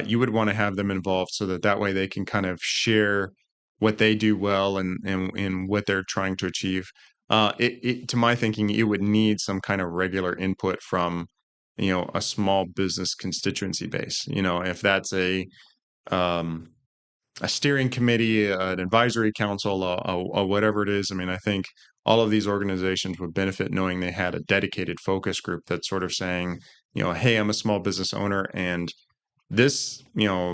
You would want to have them involved so that way they can kind of share what they do well and what they're trying to achieve. To my thinking, it would need some kind of regular input from, a small business constituency base. If that's um, a steering committee, an advisory council, whatever it is. I mean, I think all of these organizations would benefit knowing they had a dedicated focus group that's sort of saying, hey, I'm a small business owner, and this,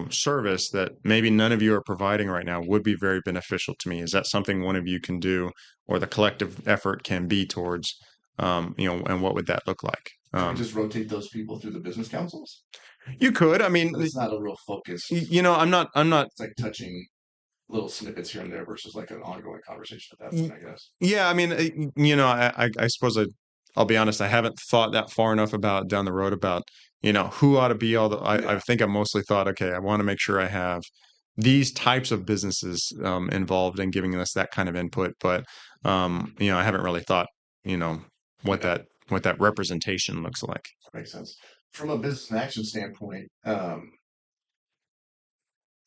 service that maybe none of you are providing right now would be very beneficial to me. Is that something one of you can do, or the collective effort can be towards, and what would that look like? Could we just rotate those people through the business councils? You could. I mean, But it's not a real focused. I'm not. It's like touching little snippets here and there versus like an ongoing conversation at that Y- point, I guess. Yeah, I mean, I suppose I'll be honest, I haven't thought that far enough about down the road about, who ought to be all the, I Yeah, think I mostly thought, okay, I want to make sure I have these types of businesses involved in giving us that kind of input. But, I haven't really thought, you know, what yeah, that representation looks like. makes sense. From a business and action standpoint,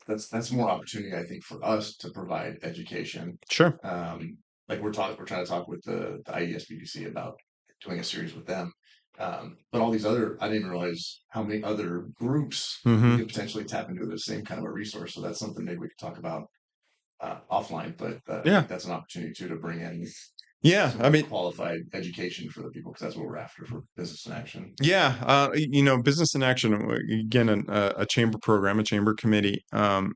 that's more opportunity, I think, for us to provide education. Sure. Um, like we're trying to talk with the IESBDC about doing a series with them. But all these other, I didn't even realize how many other groups we Hmm. could potentially tap into the same kind of a resource. So that's something maybe we could talk about offline. But I Yeah. think that's an opportunity too to bring in Yeah. some I more mean, qualified education for the people because that's what we're after for business in action. yeah, business in action, again, a chamber program, a chamber committee.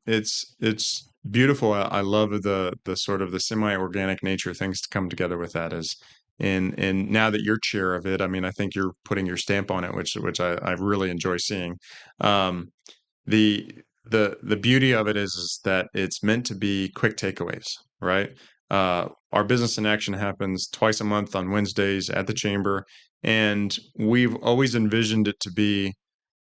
It's beautiful. I love the sort of the semi-organic nature of things to come together with that is, and now that you're chair of it, I mean, I think you're putting your stamp on it, which I really enjoy seeing. Um, the the beauty of it is that it's meant to be quick takeaways, right? Our business in action happens twice a month on Wednesdays at the chamber, and we've always envisioned it to be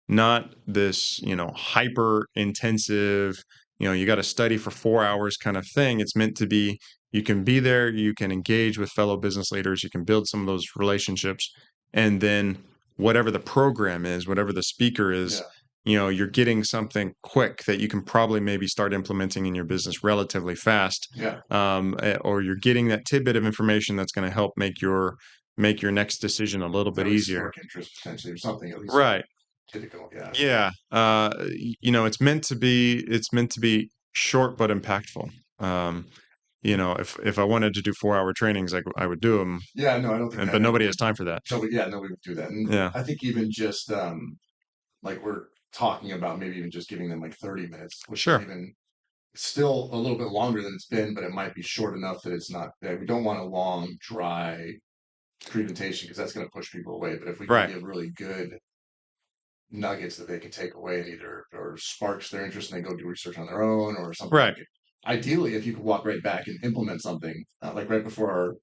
not this, hyper intensive, you got to study for 4 hours kind of thing. It's meant to be you can be there, you can engage with fellow business leaders, you can build some of those relationships, and then whatever the program is, whatever the speaker is, Yeah, you're getting something quick that you can probably maybe start implementing in your business relatively fast. yeah. Or you're getting that tidbit of information that's going to help make your next decision a little Or bit at least easier. spark interest potentially or something, at least something Right. typical. Yeah. Yeah. It's meant to be short but impactful. Um, if I wanted to do 4-hour trainings, I would do them, Yeah, no, I don't think and that but ever nobody has would. time for that. Nobody, yeah, nobody would do that. And Yeah. I think even just like we're talking about maybe even just giving them like 30 minutes, which is Sure. even still a little bit longer than it's been, but it might be short enough that it's not that we don't want a long, dry presentation because that's going to push people away. But if we can Right. give really good nuggets that they can take away and either or sparks their interest and they go do research on their own or something Right. like it. Ideally, if you could walk right back and implement something, like right before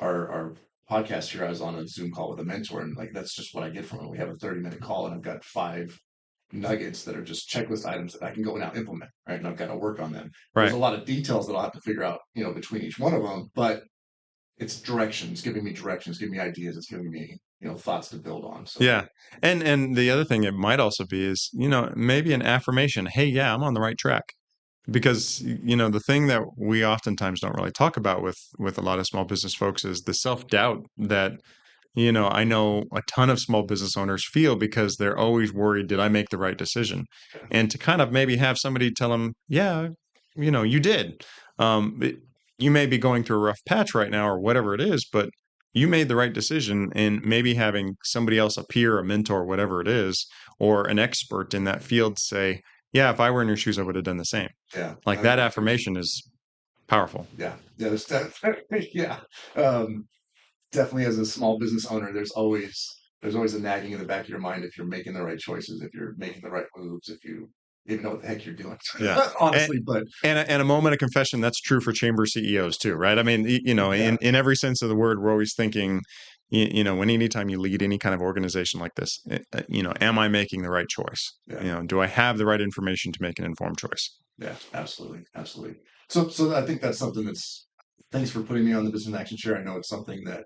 our podcast here, I was on a Zoom call with a mentor, and like that's just what I get from it. We have a 30-minute call, and I've got 5 nuggets that are just checklist items that I can go and now implement, right? And I've got to work on them. There's Right. a lot of details that I'll have to figure out, between each one of them, but it's directions, giving me directions, giving me ideas, it's giving me, thoughts to build on. So Yeah. And the other thing it might also be is, maybe an affirmation. Hey, yeah, I'm on the right track. Because, the thing that we oftentimes don't really talk about with a lot of small business folks is the self-doubt that, I know a ton of small business owners feel because they're always worried, did I make the right decision? And to kind of maybe have somebody tell them, yeah, you did. You may be going through a rough patch right now or whatever it is, but you made the right decision. And maybe having somebody else, a peer, a mentor, whatever it is, or an expert in that field say, yeah, if I were in your shoes, I would have done the same. yeah, Like I that agree too. affirmation is powerful. Yeah, yeah, yeah. Um, Definitely as a small business owner, there's always a nagging in the back of your mind if you're making the right choices, if you're making the right moves, if you even know what the heck you're doing. Yeah. And, Honestly, but and a moment of confession, that's true for chamber CEOs too, right? I mean, yeah, in every sense of the word, we're always thinking, when anytime you lead any kind of organization like this, am I making the right choice? yeah, Do I have the right information to make an informed choice? yeah, absolutely, absolutely. So I think that's something that's. Thanks for putting me on the business action chair. I know it's something that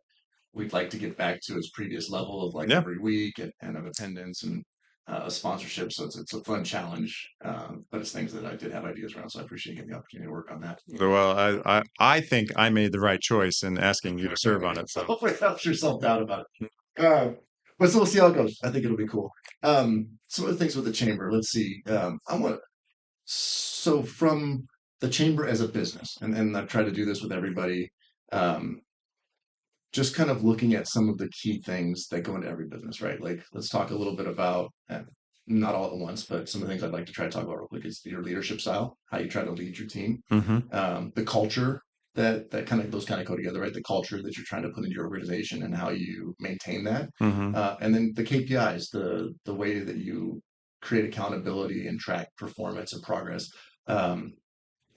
we'd like to get back to its previous level of like Yeah. every week and of attendance and a sponsorship. So it's a fun challenge, but it's things that I did have ideas around. So I appreciate getting the opportunity to work on that. Well, I think I made the right choice in asking you to serve on it. So So hopefully it helps your self doubt about it. But so we'll see how it goes. I think it'll be cool. Some of the things with the chamber. Let's see. I want so from the chamber as a business, and I've tried to do this with everybody. Um, just kind of looking at some of the key things that go into every business, right? Like, let's talk a little bit about, not all at once, but some of the things I'd like to try to talk about real quick is your leadership style, how you try to lead your team, hmm the culture that kind of those kind of go together, right? The culture that you're trying to put into your organization and how you maintain that, hmm and then the KPIs, the way that you create accountability and track performance and progress. Um,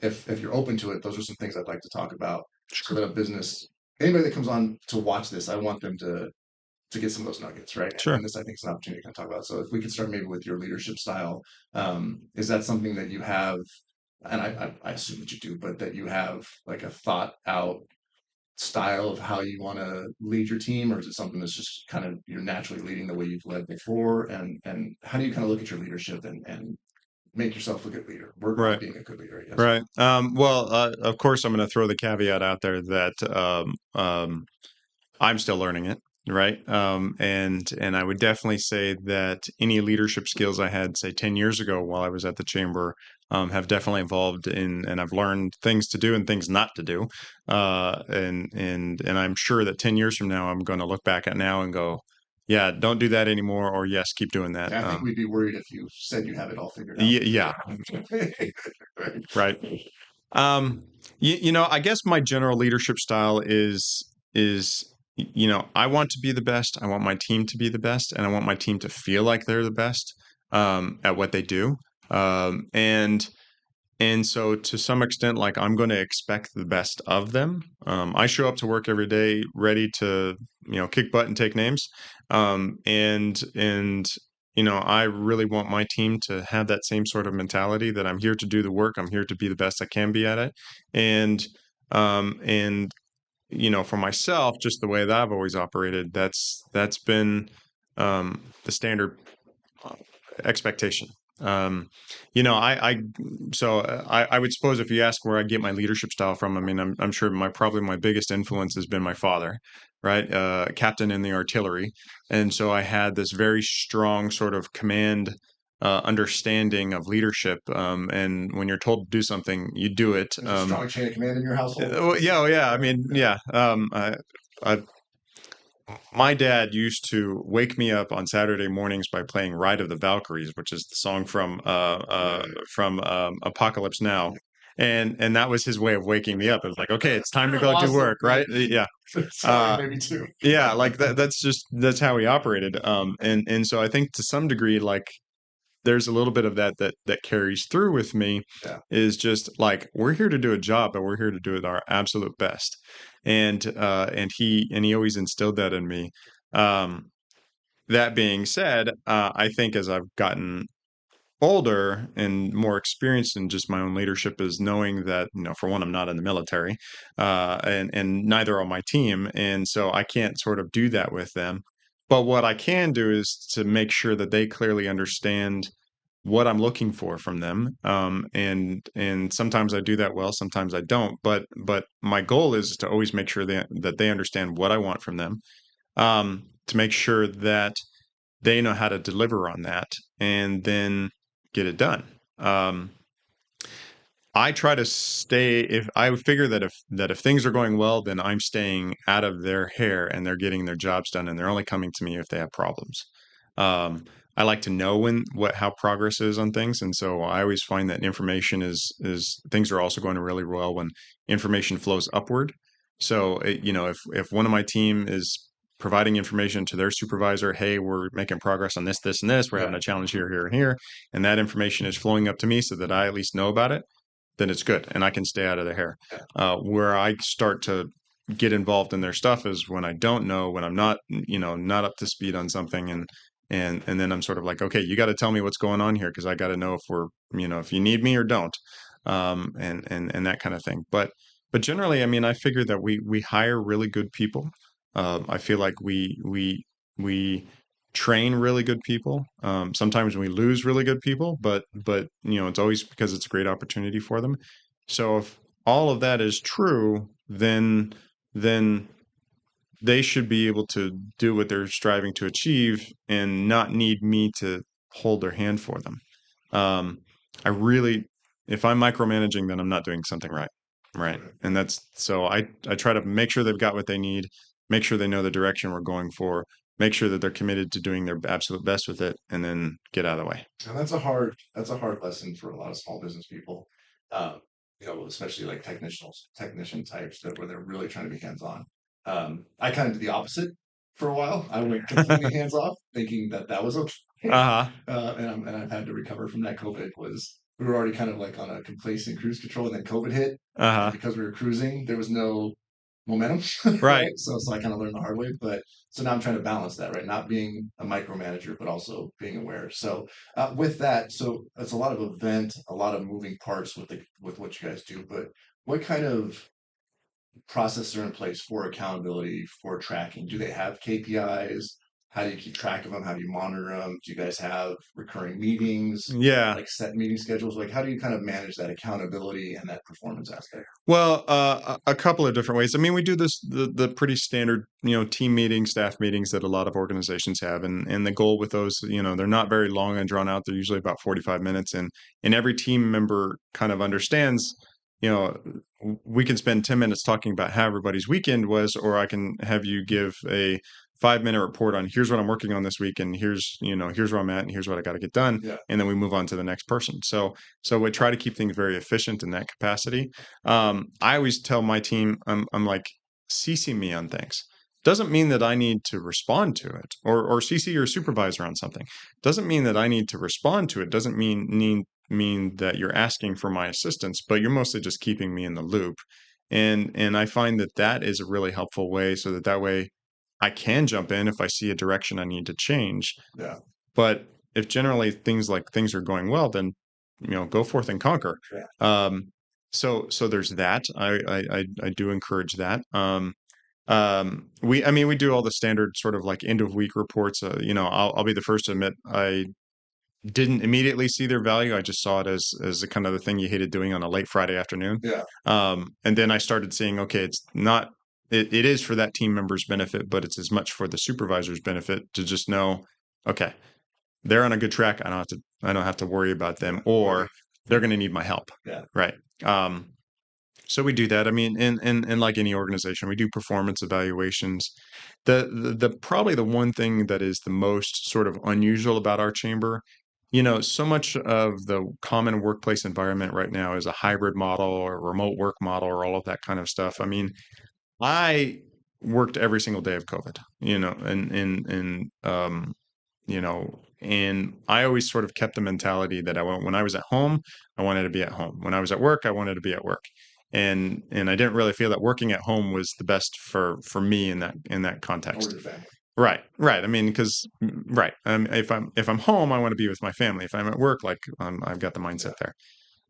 if you're open to it, those are some things I'd like to talk about so Sure. that a business, anybody that comes on to watch this, I want them to get some of those nuggets, right? Sure. And this I think is an opportunity to kind of talk about. So if we could start maybe with your leadership style, is that something that you have, and I assume that you do, but that you have like a thought out style of how you want to lead your team, or is it something that's just kind of you're naturally leading the way you've led before? And how do you kind of look at your leadership and make yourself a good leader? Work on Right. being a good leader, I guess. Right. Well, of course, I'm going to throw the caveat out there that I'm still learning it, right? And I would definitely say that any leadership skills I had, say, 10 years ago while I was at the chamber, have definitely evolved and I've learned things to do and things not to do. And I'm sure that 10 years from now, I'm going to look back at now and go, yeah, don't do that anymore, or yes, keep doing that. I think we'd be worried if you said you have it all figured out. Yeah, right. Um, I guess my general leadership style is I want to be the best. I want my team to be the best, and I want my team to feel like they're the best at what they do. And so to some extent, like I'm going to expect the best of them. I show up to work every day ready to, kick butt and take names. And I really want my team to have that same sort of mentality that I'm here to do the work. I'm here to be the best I can be at it. And for myself, just the way that I've always operated, that's been the standard expectation. Um, I would suppose if you ask where I get my leadership style from, I mean, I'm sure probably my biggest influence has been my father, right? Captain in the artillery. And so I had this very strong sort of command understanding of leadership. And when you're told to do something, you do it. There's a strong chain of command in your household. Well, yeah, oh, yeah. I mean, yeah. I My dad used to wake me up on Saturday mornings by playing "Ride of the Valkyries," which is the song from Right. Apocalypse Now. And that was his way of waking me up. It was like, okay, it's time to go do Awesome. work, right? Yeah. Sorry, Uh, maybe two. yeah, like that's how he operated. And so I think to some degree, like there's a little bit of that carries through with me, Yeah. is just like we're here to do a job, but we're here to do it our absolute best. And he always instilled that in me. Um, that being said, I think as I've gotten older and more experienced in just my own leadership, is knowing that, for one, I'm not in the military, and neither are my team, and so I can't sort of do that with them. But what I can do is to make sure that they clearly understand what I'm looking for from them. And sometimes I do that well, sometimes I don't. But my goal is to always make sure that they understand what I want from them, to make sure that they know how to deliver on that, and then get it done. Um, I try to stay, if I figure that if things are going well, then I'm staying out of their hair and they're getting their jobs done, and they're only coming to me if they have problems. Um, I like to know how progress is on things, and so I always find that information is things are also going really well when information flows upward. So if one of my team is providing information to their supervisor, hey, we're making progress on this, this, and this, we're having Yeah. a challenge here, here, and here, and that information is flowing up to me so that I at least know about it, then it's good and I can stay out of their hair. Yeah. Where I start to get involved in their stuff is when I don't know, when I'm not, not up to speed on something, and then I'm sort of like, okay, you got to tell me what's going on here because I got to know if you need me or don't, and that kind of thing. But generally, I mean, I figure that we hire really good people. I feel like we train really good people. Sometimes we lose really good people, but it's always because it's a great opportunity for them. So if all of that is true, then they should be able to do what they're striving to achieve and not need me to hold their hand for them. Um, I really, if I'm micromanaging, then I'm not doing something right. Right. Okay. And that's so I try to make sure they've got what they need, make sure they know the direction we're going for, make sure that they're committed to doing their absolute best with it, and then get out of the way. And that's a hard lesson for a lot of small business people. Um, especially like technician types that where they're really trying to be hands on. I kind of did the opposite for a while. I went completely hands off, thinking that that was okay. Uh-huh. And I've had to recover from that. COVID was we were already kind of like on a complacent cruise control, and then COVID hit, and Uh-huh. because we were cruising, there was no momentum, Right. right? So I kind of learned the hard way, but so now I'm trying to balance that, right? Not being a micromanager, but also being aware. So with that, so it's a lot of event, a lot of moving parts with what you guys do. But what kind of processes are in place for accountability, for tracking? Do they have KPIs? How do you keep track of them? How do you monitor them? Do you guys have recurring meetings, Yeah. like set meeting schedules? Like how do you kind of manage that accountability and that performance aspect? Well, a couple of different ways. I mean, we do the pretty standard, team meetings, staff meetings that a lot of organizations have, and the goal with those, they're not very long and drawn out. They're usually about 45 minutes, and every team member kind of understands, we can spend 10 minutes talking about how everybody's weekend was, or I can have you give a 5-minute report on here's what I'm working on this week, and here's where I'm at, and here's what I got to get done, Yeah. and then we move on to the next person. So we try to keep things very efficient in that capacity. I always tell my team, I'm like, CC me on things. Doesn't mean that I need to respond to it, or CC your supervisor on something. Doesn't mean that I need to respond to it. Doesn't mean that you're asking for my assistance, but you're mostly just keeping me in the loop. And I find that is a really helpful way, so that way I can jump in if I see a direction I need to change. Yeah. But if generally things are going well, then go forth and conquer. Yeah. So there's that. I do encourage that. We do all the standard sort of like end of week reports. I'll be the first to admit I didn't immediately see their value. I just saw it as a kind of the thing you hated doing on a late Friday afternoon. Yeah. And then I started seeing, okay, it's not. It is for that team member's benefit, but it's as much for the supervisor's benefit to just know, okay, they're on a good track. I don't have to worry about them, or they're going to need my help. Yeah. Right. So we do that. I mean, and like any organization, we do performance evaluations. The probably the one thing that is the most sort of unusual about our chamber so much of the common workplace environment right now is a hybrid model or remote work model or all of that kind of stuff. I mean, I worked every single day of COVID, and I always sort of kept the mentality that when I was at home, I wanted to be at home. When I was at work, I wanted to be at work. And I didn't really feel that working at home was the best for me in that Or context. your family. Right, right. I mean, because right, if I'm home, I want to be with my family. If I'm at work, like I've got the mindset Yeah.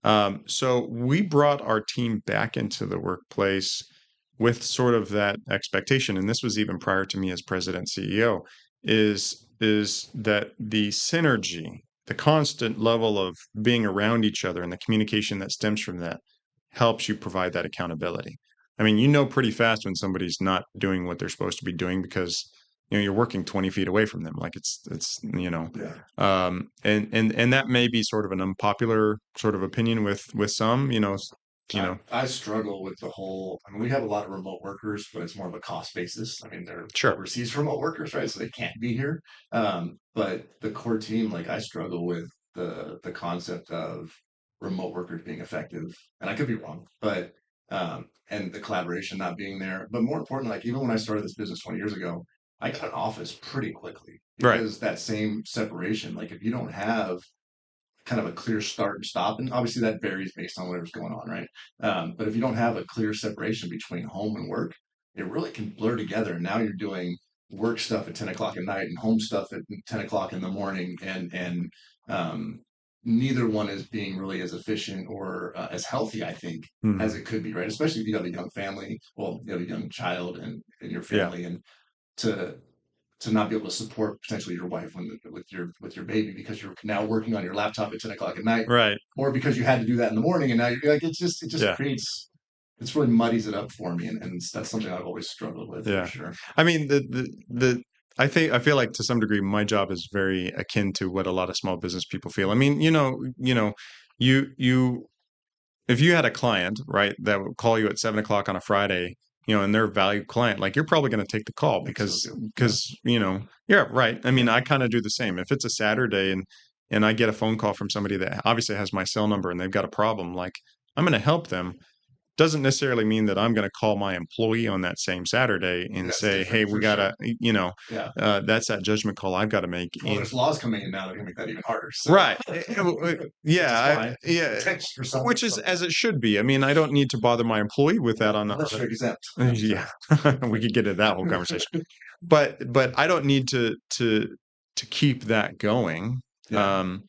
there. So we brought our team back into the workplace with sort of that expectation, and this was even prior to me as president CEO, is that the synergy, the constant level of being around each other and the communication that stems from that helps you provide that accountability. I mean, pretty fast when somebody's not doing what they're supposed to be doing because you're working 20 feet away from them. Like Yeah. and that may be sort of an unpopular sort of opinion with some, I struggle with the whole. I mean, we have a lot of remote workers, but it's more of a cost basis. I mean, they're sure. overseas remote workers, right? So they can't be here. But the core team, like, I struggle with the concept of remote workers being effective, and I could be wrong, but and the collaboration not being there. But more importantly, like even when I started this business 20 years ago, I got an office pretty quickly Right. because that same separation. Like, if you don't have kind of a clear start and stop. And obviously that varies based on whatever's going on, right? But if you don't have a clear separation between home and work, it really can blur together. And now you're doing work stuff at 10 o'clock at night and home stuff at 10 o'clock in the morning. And neither one is being really as efficient or as healthy, I think, as Mhm. it could be, right? Especially if you have a young family, well, you have a young child and your Yeah. family, and to not be able to support potentially your wife with your baby because you're now working on your laptop at 10 o'clock at night, Right. or because you had to do that in the morning and now you're like it just Yeah. creates it's really muddies it up for me, and that's something I've always struggled with for Yeah. sure. I mean, I feel like to some degree my job is very akin to what a lot of small business people feel. I mean, you if you had a client, right, that would call you at 7 o'clock on a Friday, and they're a valued client, like you're probably going to take the call I think so because too. Yeah. because yeah, right. I mean, Yeah. I kind of do the same. If it's a Saturday and I get a phone call from somebody that obviously has my cell number and they've got a problem, like I'm going to help them. Doesn't necessarily mean that I'm going to call my employee on that same Saturday and That's say, different "Hey, for we sure. gotta," Yeah. that's that judgment call I've got to make. Well, there's laws coming in now that are gonna make that even harder, so Right. which is Yeah. fine. Yeah. Protects yourself Which or is something. as it should be. I mean, I don't need to bother my employee with that Yeah, on unless you're exempt. yeah. We could get into that whole conversation. But I don't need to keep that going. Yeah. Um,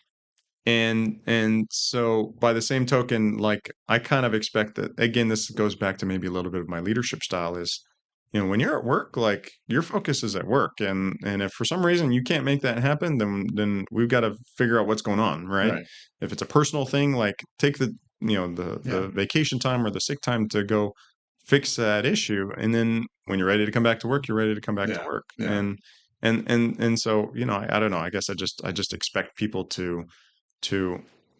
and so by the same token, like I kind of expect that again, this goes back to maybe a little bit of my leadership style is, when you're at work, like your focus is at work. And if for some reason you can't make that happen, then we've got to figure out what's going on, right? Right. If it's a personal thing, like take the Yeah. vacation time or the sick time to go fix that issue. And then when you're ready to come back to work, you're ready to come back to Yeah. work. Yeah. And so, I don't know, I guess I just expect people to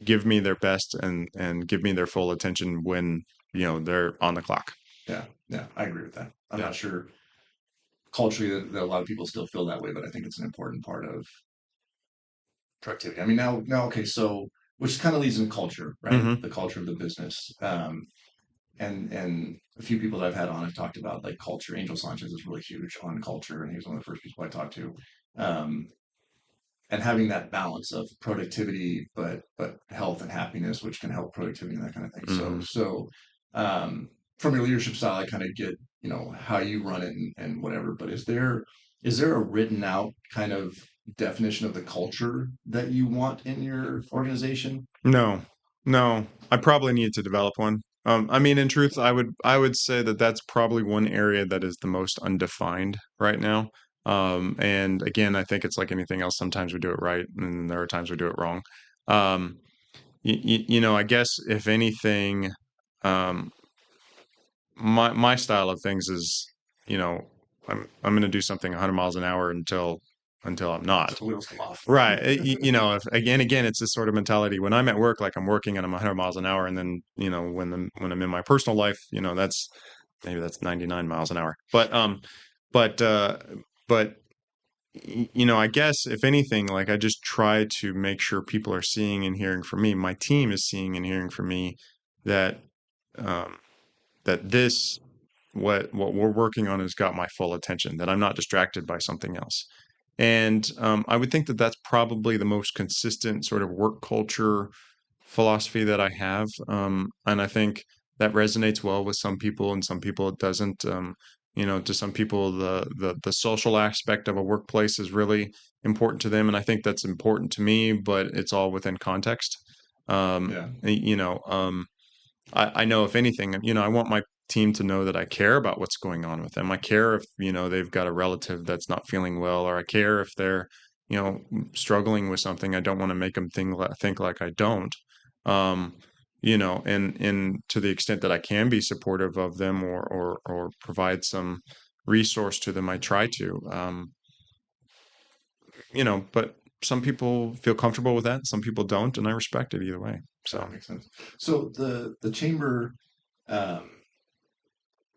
give me their best and give me their full attention when they're on the clock. Yeah. Yeah. I agree with that. I'm Yeah. not sure culturally that a lot of people still feel that way, but I think it's an important part of productivity. I mean, now, okay, so which kind of leads into culture, right? Hmm. The culture of the business. And a few people that I've had on have talked about like culture. Angel Sanchez is really huge on culture, and he was one of the first people I talked to. Um, and having that balance of productivity, but health and happiness, which can help productivity and that kind of thing. So Hmm. from your leadership style, I kind of get how you run it and whatever. But is there a written out kind of definition of the culture that you want in your organization? No, no, I probably need to develop one. I mean, in truth, I would say that that's probably one area that is the most undefined right now. And again, I think it's like anything else. Sometimes we do it right, and there are times we do it wrong. Um, I guess if anything, um, my style of things is, you know, I'm going to do something 100 miles an hour until I'm not. So the wheels come off. Right. If again, it's this sort of mentality when I'm at work, like I'm working and I'm 100 miles an hour, and then when I'm in my personal life, that's maybe that's 99 miles an hour. But but I guess if anything, like I just try to make sure people are seeing and hearing from me. My team is seeing and hearing from me that um, that this what we're working on has got my full attention. That I'm not distracted by something else. And I would think that that's probably the most consistent sort of work culture philosophy that I have. And I think that resonates well with some people, and some people it doesn't. To some people, the social aspect of a workplace is really important to them, and I think that's important to me. But it's all within context. Um, Yeah. you know, um, I know if anything, I want my team to know that I care about what's going on with them. I care if, they've got a relative that's not feeling well, or I care if they're, struggling with something. I don't want to make them think like I don't. Um, and to the extent that I can be supportive of them, or provide some resource to them, I try to. But some people feel comfortable with that, some people don't, and I respect it either way. That So. makes sense. So the chamber, um,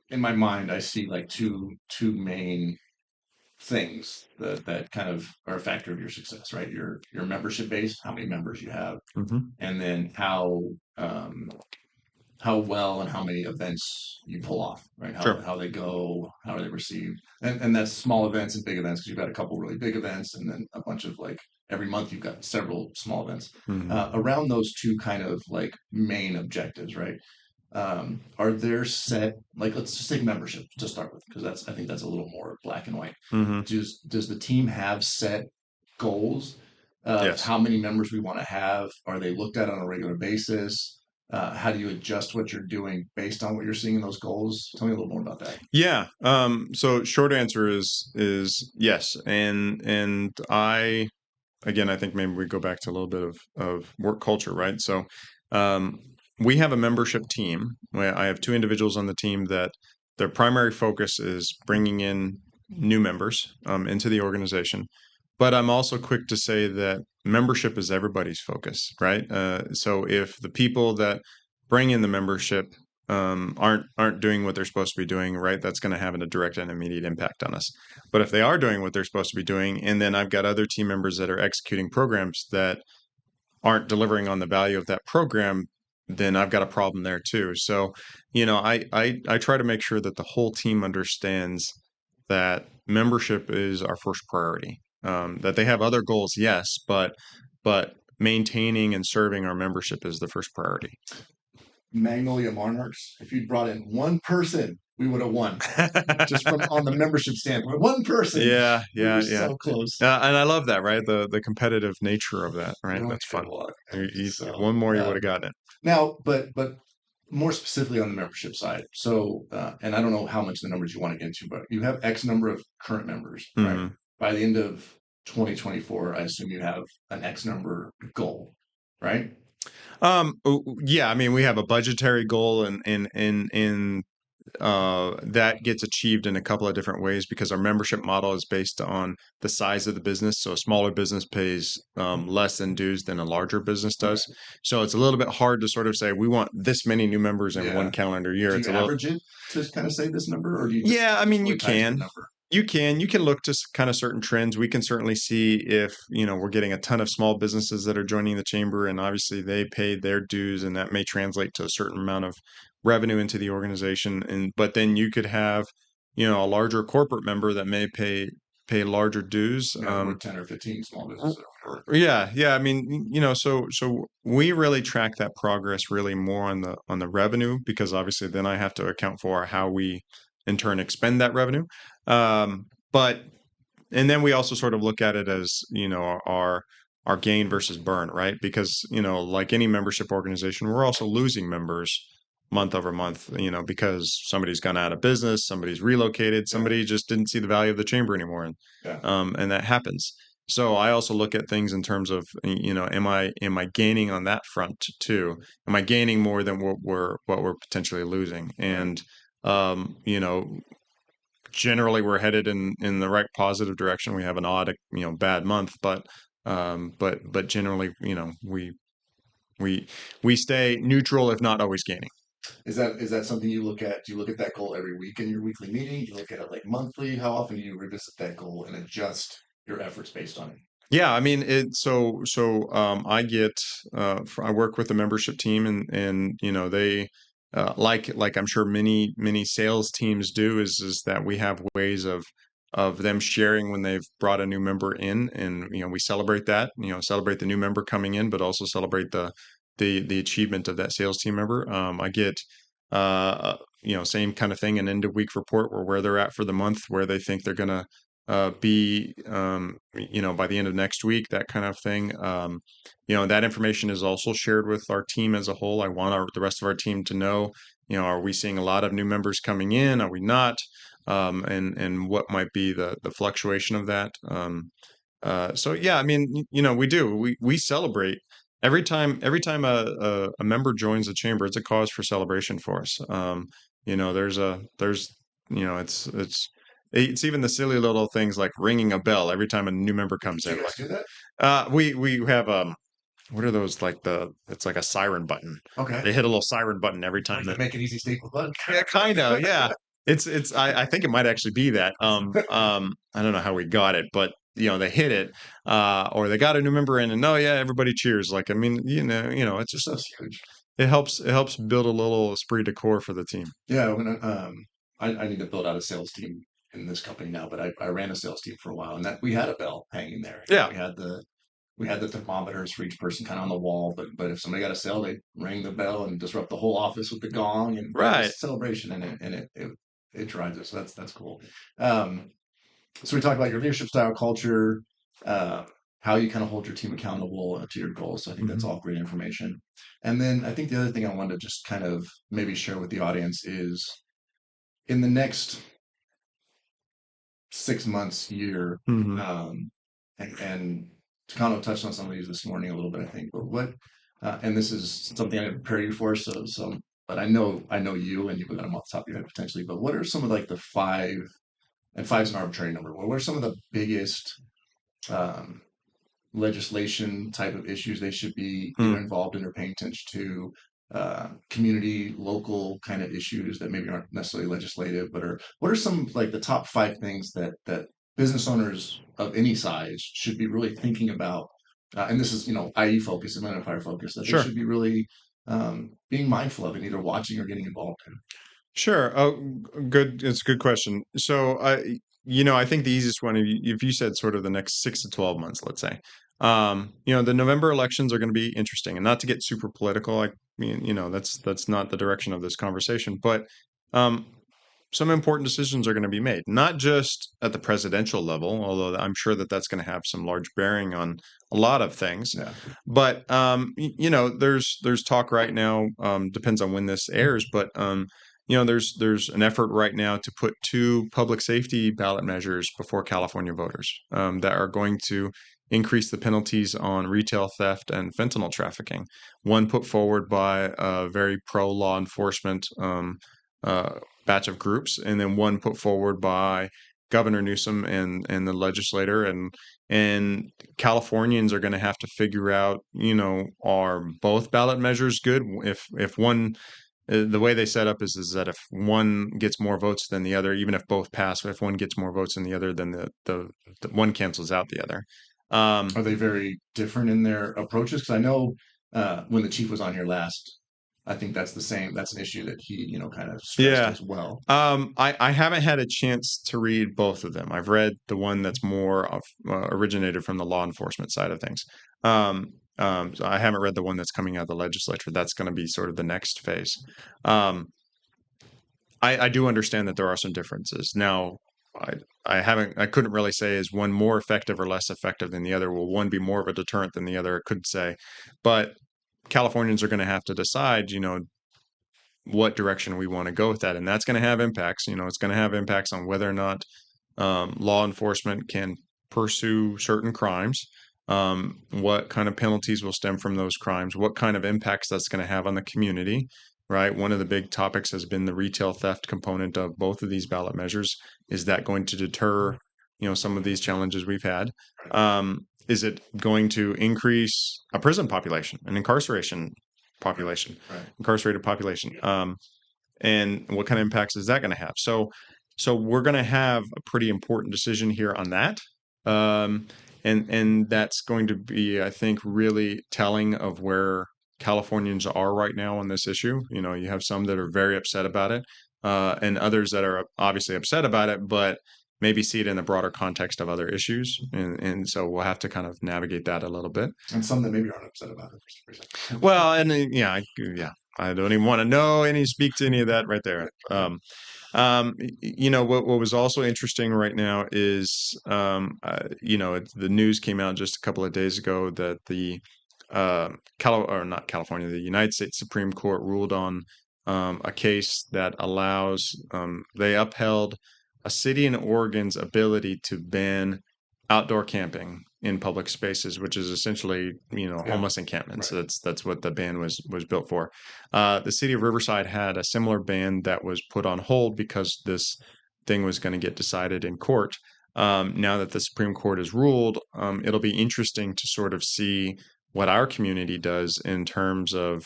in my mind, I see like two main things that kind of are a factor of your success, right? Your membership base, how many members you have, Mhm. and then um, how well and how many events you pull off, right? Sure. How they go, how are they received, and that's small events and big events because you've got a couple really big events, and then a bunch of like every month you've got several small events. Mhm. Around those two kind of like main objectives, right? Are there set like let's just take membership to start with because that's I think that's a little more black and white. Mhm. Does the team have set goals of Yes. how many members we want to have? Are they looked at on a regular basis? How do you adjust what you're doing based on what you're seeing in those goals? Tell me a little more about that. Yeah. So short answer is yes. And I think maybe we go back to a little bit of work culture, right? So um we have a membership team where I have two individuals on the team that their primary focus is bringing in new members into the organization. But I'm also quick to say that membership is everybody's focus, right? So if the people that bring in the membership aren't doing what they're supposed to be doing, right, that's going to have a direct and immediate impact on us. But if they are doing what they're supposed to be doing, and then I've got other team members that are executing programs that aren't delivering on the value of that program, then I've got a problem there too. So, I try to make sure that the whole team understands that membership is our first priority. That they have other goals, yes, but maintaining and serving our membership is the first priority. Magnolia Monarchs, if you'd brought in one person, we would have won. Just from on the membership standpoint, one person, Yeah, we were yeah, yeah. so close. And I love that, right? The competitive nature of that, right? We only That's had fun. one. One more, you would have gotten it. Now, but more specifically on the membership side. So, and I don't know how much the numbers you want to get into, but you have X number of current members, right? Mhm. By the end of 2024, I assume you have an X number goal, right? Yeah, I mean, we have a budgetary goal, and that gets achieved in a couple of different ways because our membership model is based on the size of the business. So a smaller business pays less in dues than a larger business Okay. does. So it's a little bit hard to sort of say we want this many new members in one Yeah. calendar year. Do It's you a little. average it to kind of say this number, or do you Yeah, I just mean, really tie it to a number? you can look to kind of certain trends. We can certainly see if, we're getting a ton of small businesses that are joining the chamber, and obviously they paid their dues, and that may translate to a certain amount of revenue into the organization. And but then you could have, a larger corporate member that may pay larger dues. Yeah, or 10 or 15 small businesses or whatever. Yeah, yeah. I mean, so we really track that progress really more on the revenue, because obviously then I have to account for how we in turn expend that revenue. But and then we also sort of look at it as, our gain versus burn, right? Because, like any membership organization, we're also losing members month over month, because somebody's gone out of business, somebody's relocated, Yeah, somebody just didn't see the value of the chamber anymore, yeah. and that happens. So I also look at things in terms of, am I gaining on that front too? Am I gaining more than what we're potentially losing? Right. And generally we're headed in the right positive direction. We have an odd, bad month, but generally, we we stay neutral, if not always gaining. Is that something you look at? Do you look at that goal every week in your weekly meeting? Do you look at it like monthly? How often do you revisit that goal and adjust? your efforts based on it. Yeah, I mean I get I work with the membership team, and they like I'm sure many sales teams do, is that we have ways of them sharing when they've brought a new member in, and we celebrate that, celebrate the new member coming in, but also celebrate the achievement of that sales team member. I get same kind of thing, an end of week report where they're at for the month, where they think they're gonna be by the end of next week, that kind of thing. That information is also shared with our team as a whole. I want the rest of our team to know, are we seeing a lot of new members coming in? Are we not? And what might be the fluctuation of that? So yeah, I mean, we do. We celebrate every time a member joins the chamber. It's a cause for celebration for us. There's it's even the silly little things like ringing a bell every time a new member comes Do in. you guys do that? We have what are those, like it's like a siren button. Okay. They hit a little siren button every time Like the that. make it easy staple button. Yeah, kind of, yeah. It's I think it might actually be that. I don't know how we got it, but they hit it, or they got a new member in, and oh yeah, everybody cheers. Like, I mean, it's just That's huge. it helps build a little esprit de corps for the team. Yeah, I need to build out a sales team in this company now, but I ran a sales team for a while, and that we had a bell hanging there. Yeah, We had the thermometers for each person kind of on the wall, but if somebody got a sale, they rang the bell and disrupt the whole office with the gong, and it was right. a celebration, and it drives us. So that's cool. Um, so we talked about your leadership style, culture, uh, how you kind of hold your team accountable to your goals. So I think that's Hmm. all great information. And then I think the other thing I wanted to just kind of maybe share with the audience is in the next 6 months, year, Hmm. um, and Takano touched on some of these this morning a little bit, I think. But and this is something I didn't prepare you for, but I know you, and you put them off the top of your head potentially. But what are some of like the five, and five's an arbitrary number. What are some of the biggest um, legislation type of issues they should be either Mm. involved in or paying attention to, community, local kind of issues that maybe aren't necessarily legislative, but are what are some like the top five things that business owners of any size should be really thinking about? And this is, IE focused and identifier focused, that they Sure. should be really being mindful of and either watching or getting involved in. Sure. Oh, good. It's a good question. So, I think the easiest one, if you said sort of the next 6 to 12 months, let's say, the November elections are going to be interesting, and not to get super political. I mean, that's not the direction of this conversation, but um, some important decisions are going to be made, not just at the presidential level, although I'm sure that that's going to have some large bearing on a lot of things. Yeah. But there's talk right now. Depends on when this airs, but there's an effort right now to put two public safety ballot measures before California voters, that are going to increase the penalties on retail theft and fentanyl trafficking. One put forward by a very pro law enforcement uh, batch of groups, and then one put forward by Governor Newsom and the legislator, and Californians are going to have to figure out, are both ballot measures good? If one, the way they set up is that if one gets more votes than the other, even if both pass, if one gets more votes than the other, then the one cancels out the other. Are they very different in their approaches? Because I know when the chief was on here last, I think that's the same. That's an issue that he, kind of stressed Yeah. as well. I haven't had a chance to read both of them. I've read the one that's more of, originated from the law enforcement side of things. So I haven't read the one that's coming out of the legislature. That's going to be sort of the next phase. Um, I do understand that there are some differences. Now, I I couldn't really say, is one more effective or less effective than the other. Will one be more of a deterrent than the other? I could say, but Californians are going to have to decide, what direction we want to go with that, and that's going to have impacts. It's going to have impacts on whether or not law enforcement can pursue certain crimes, what kind of penalties will stem from those crimes, what kind of impacts that's going to have on the community. Right. One of the big topics has been the retail theft component of both of these ballot measures. Is that going to deter, some of these challenges we've had? Is it going to increase a prison population, an population, Right. incarcerated population? And what kind of impacts is that going to have? So we're going to have a pretty important decision here on that. Um, and that's going to be, I think, really telling of where Californians are right now on this issue. You know, you have some that are very upset about it, and others that are obviously upset about it, but maybe see it in the broader context of other issues. And so we'll have to kind of navigate that a little bit. And some that maybe aren't upset about it for some reason. Well, and yeah, yeah, I don't even want to know any speak to any of that right there. You know, what was also interesting right now is, you know, the news came out just a couple of days ago that the or not California, the United States Supreme Court ruled on a case that allows, they upheld a city in Oregon's ability to ban outdoor camping in public spaces, which is essentially, you know, Yeah, homeless encampments. right. That's what the ban was built for. The city of Riverside had a similar ban that was put on hold because this thing was going to get decided in court. Now that the Supreme Court has ruled, it'll be interesting to sort of see what our community does in terms of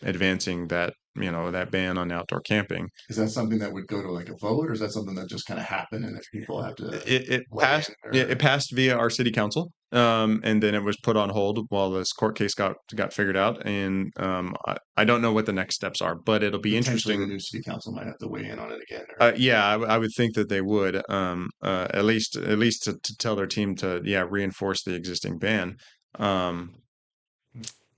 advancing that, you know, that ban on outdoor camping. Is that something that would go to like a vote, or is that something that just kind of happened and if people have to weigh in It or passed via our city council, and then it was put on hold while this court case got figured out. And I don't know what the next steps are, but it'll be potentially the interesting. new city council might have to weigh in on it again or Yeah, I would think that they would, at least to tell their team to, yeah, reinforce the existing ban. Um,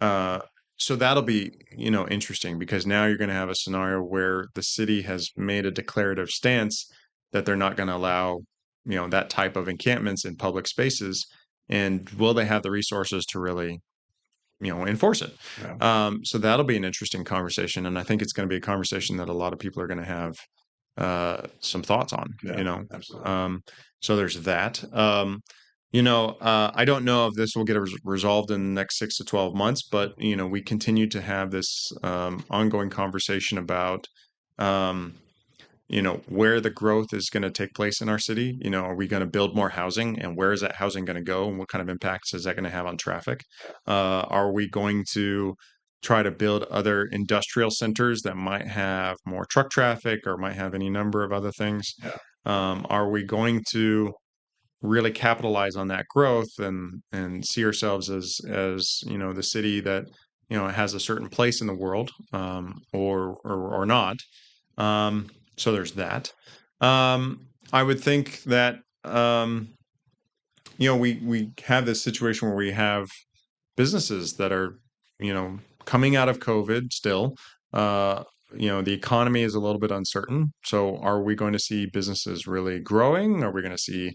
uh, so that'll be, you know, interesting because now you're going to have a scenario where the city has made a declarative stance that they're not going to allow, you know, that type of encampments in public spaces. And will they have the resources to really, you know, enforce it? yeah, So that'll be an interesting conversation, and I think it's going to be a conversation that a lot of people are going to have some thoughts on, yeah, you know. absolutely. So there's that. You know, I don't know if this will get resolved in the next 6 to 12 months, but you know, we continue to have this ongoing conversation about, um, you know, where the growth is going to take place in our city. You know, are we going to build more housing, and where is that housing going to go, and what kind of impacts is that going to have on traffic? Are we going to try to build other industrial centers that might have more truck traffic or might have any number of other things? Yeah, Are we going to really capitalize on that growth and see ourselves as, you know, the city that, you know, has a certain place in the world, or not? Um, so there's that. I would think that, you know, we have this situation where we have businesses that are, you know, coming out of COVID still. Uh, you know, the economy is a little bit uncertain. So are we going to see businesses really growing? Are we going to see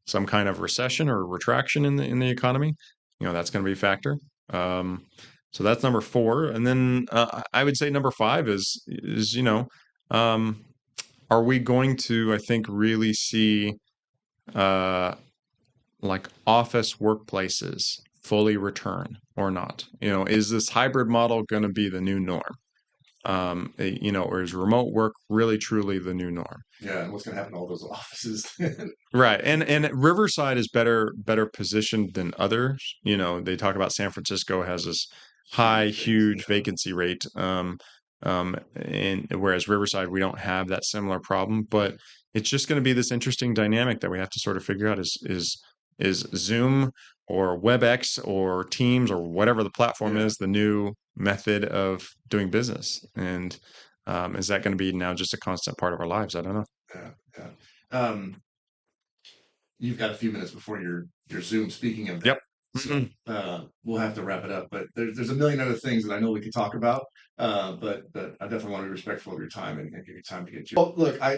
some kind of recession or retraction in the economy? You know, that's going to be a factor. Um, so that's number four. And then I would say number five is, you know, um, are we going to, I think, really see uh, like office workplaces fully return or not? You know, is this hybrid model going to be the new norm? You know, or is remote work really truly the new norm? yeah. And what's going to happen to all those offices? Right. And Riverside is better positioned than others. You know, they talk about San Francisco has this high, Huge vacancy. huge vacancy rate. And whereas Riverside, we don't have that similar problem, but it's just going to be this interesting dynamic that we have to sort of figure out is Zoom or WebEx or Teams or whatever the platform Yeah, is, the new method of doing business. And is that going to be now just a constant part of our lives? I don't know. yeah, yeah. Um, you've got a few minutes before your Zoom. Speaking of that, Yep. so we'll have to wrap it up. But there's a million other things that I know we could talk about. But I definitely want to be respectful of your time and give you time to get you. Well, look, I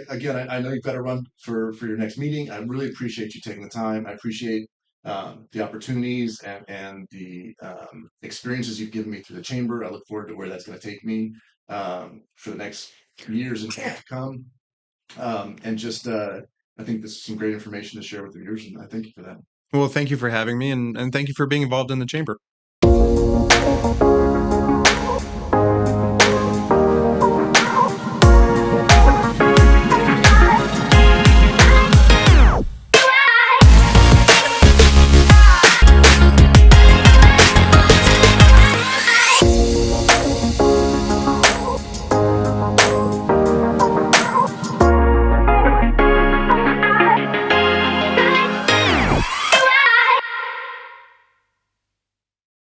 know you've got to run for your next meeting. I really appreciate you taking the time. I appreciate the opportunities and the experiences you've given me through the chamber. I look forward to where that's going to take me for the next years and years to come. And just I think this is some great information to share with the viewers, and I thank you for that. Well, thank you for having me, and thank you for being involved in the chamber.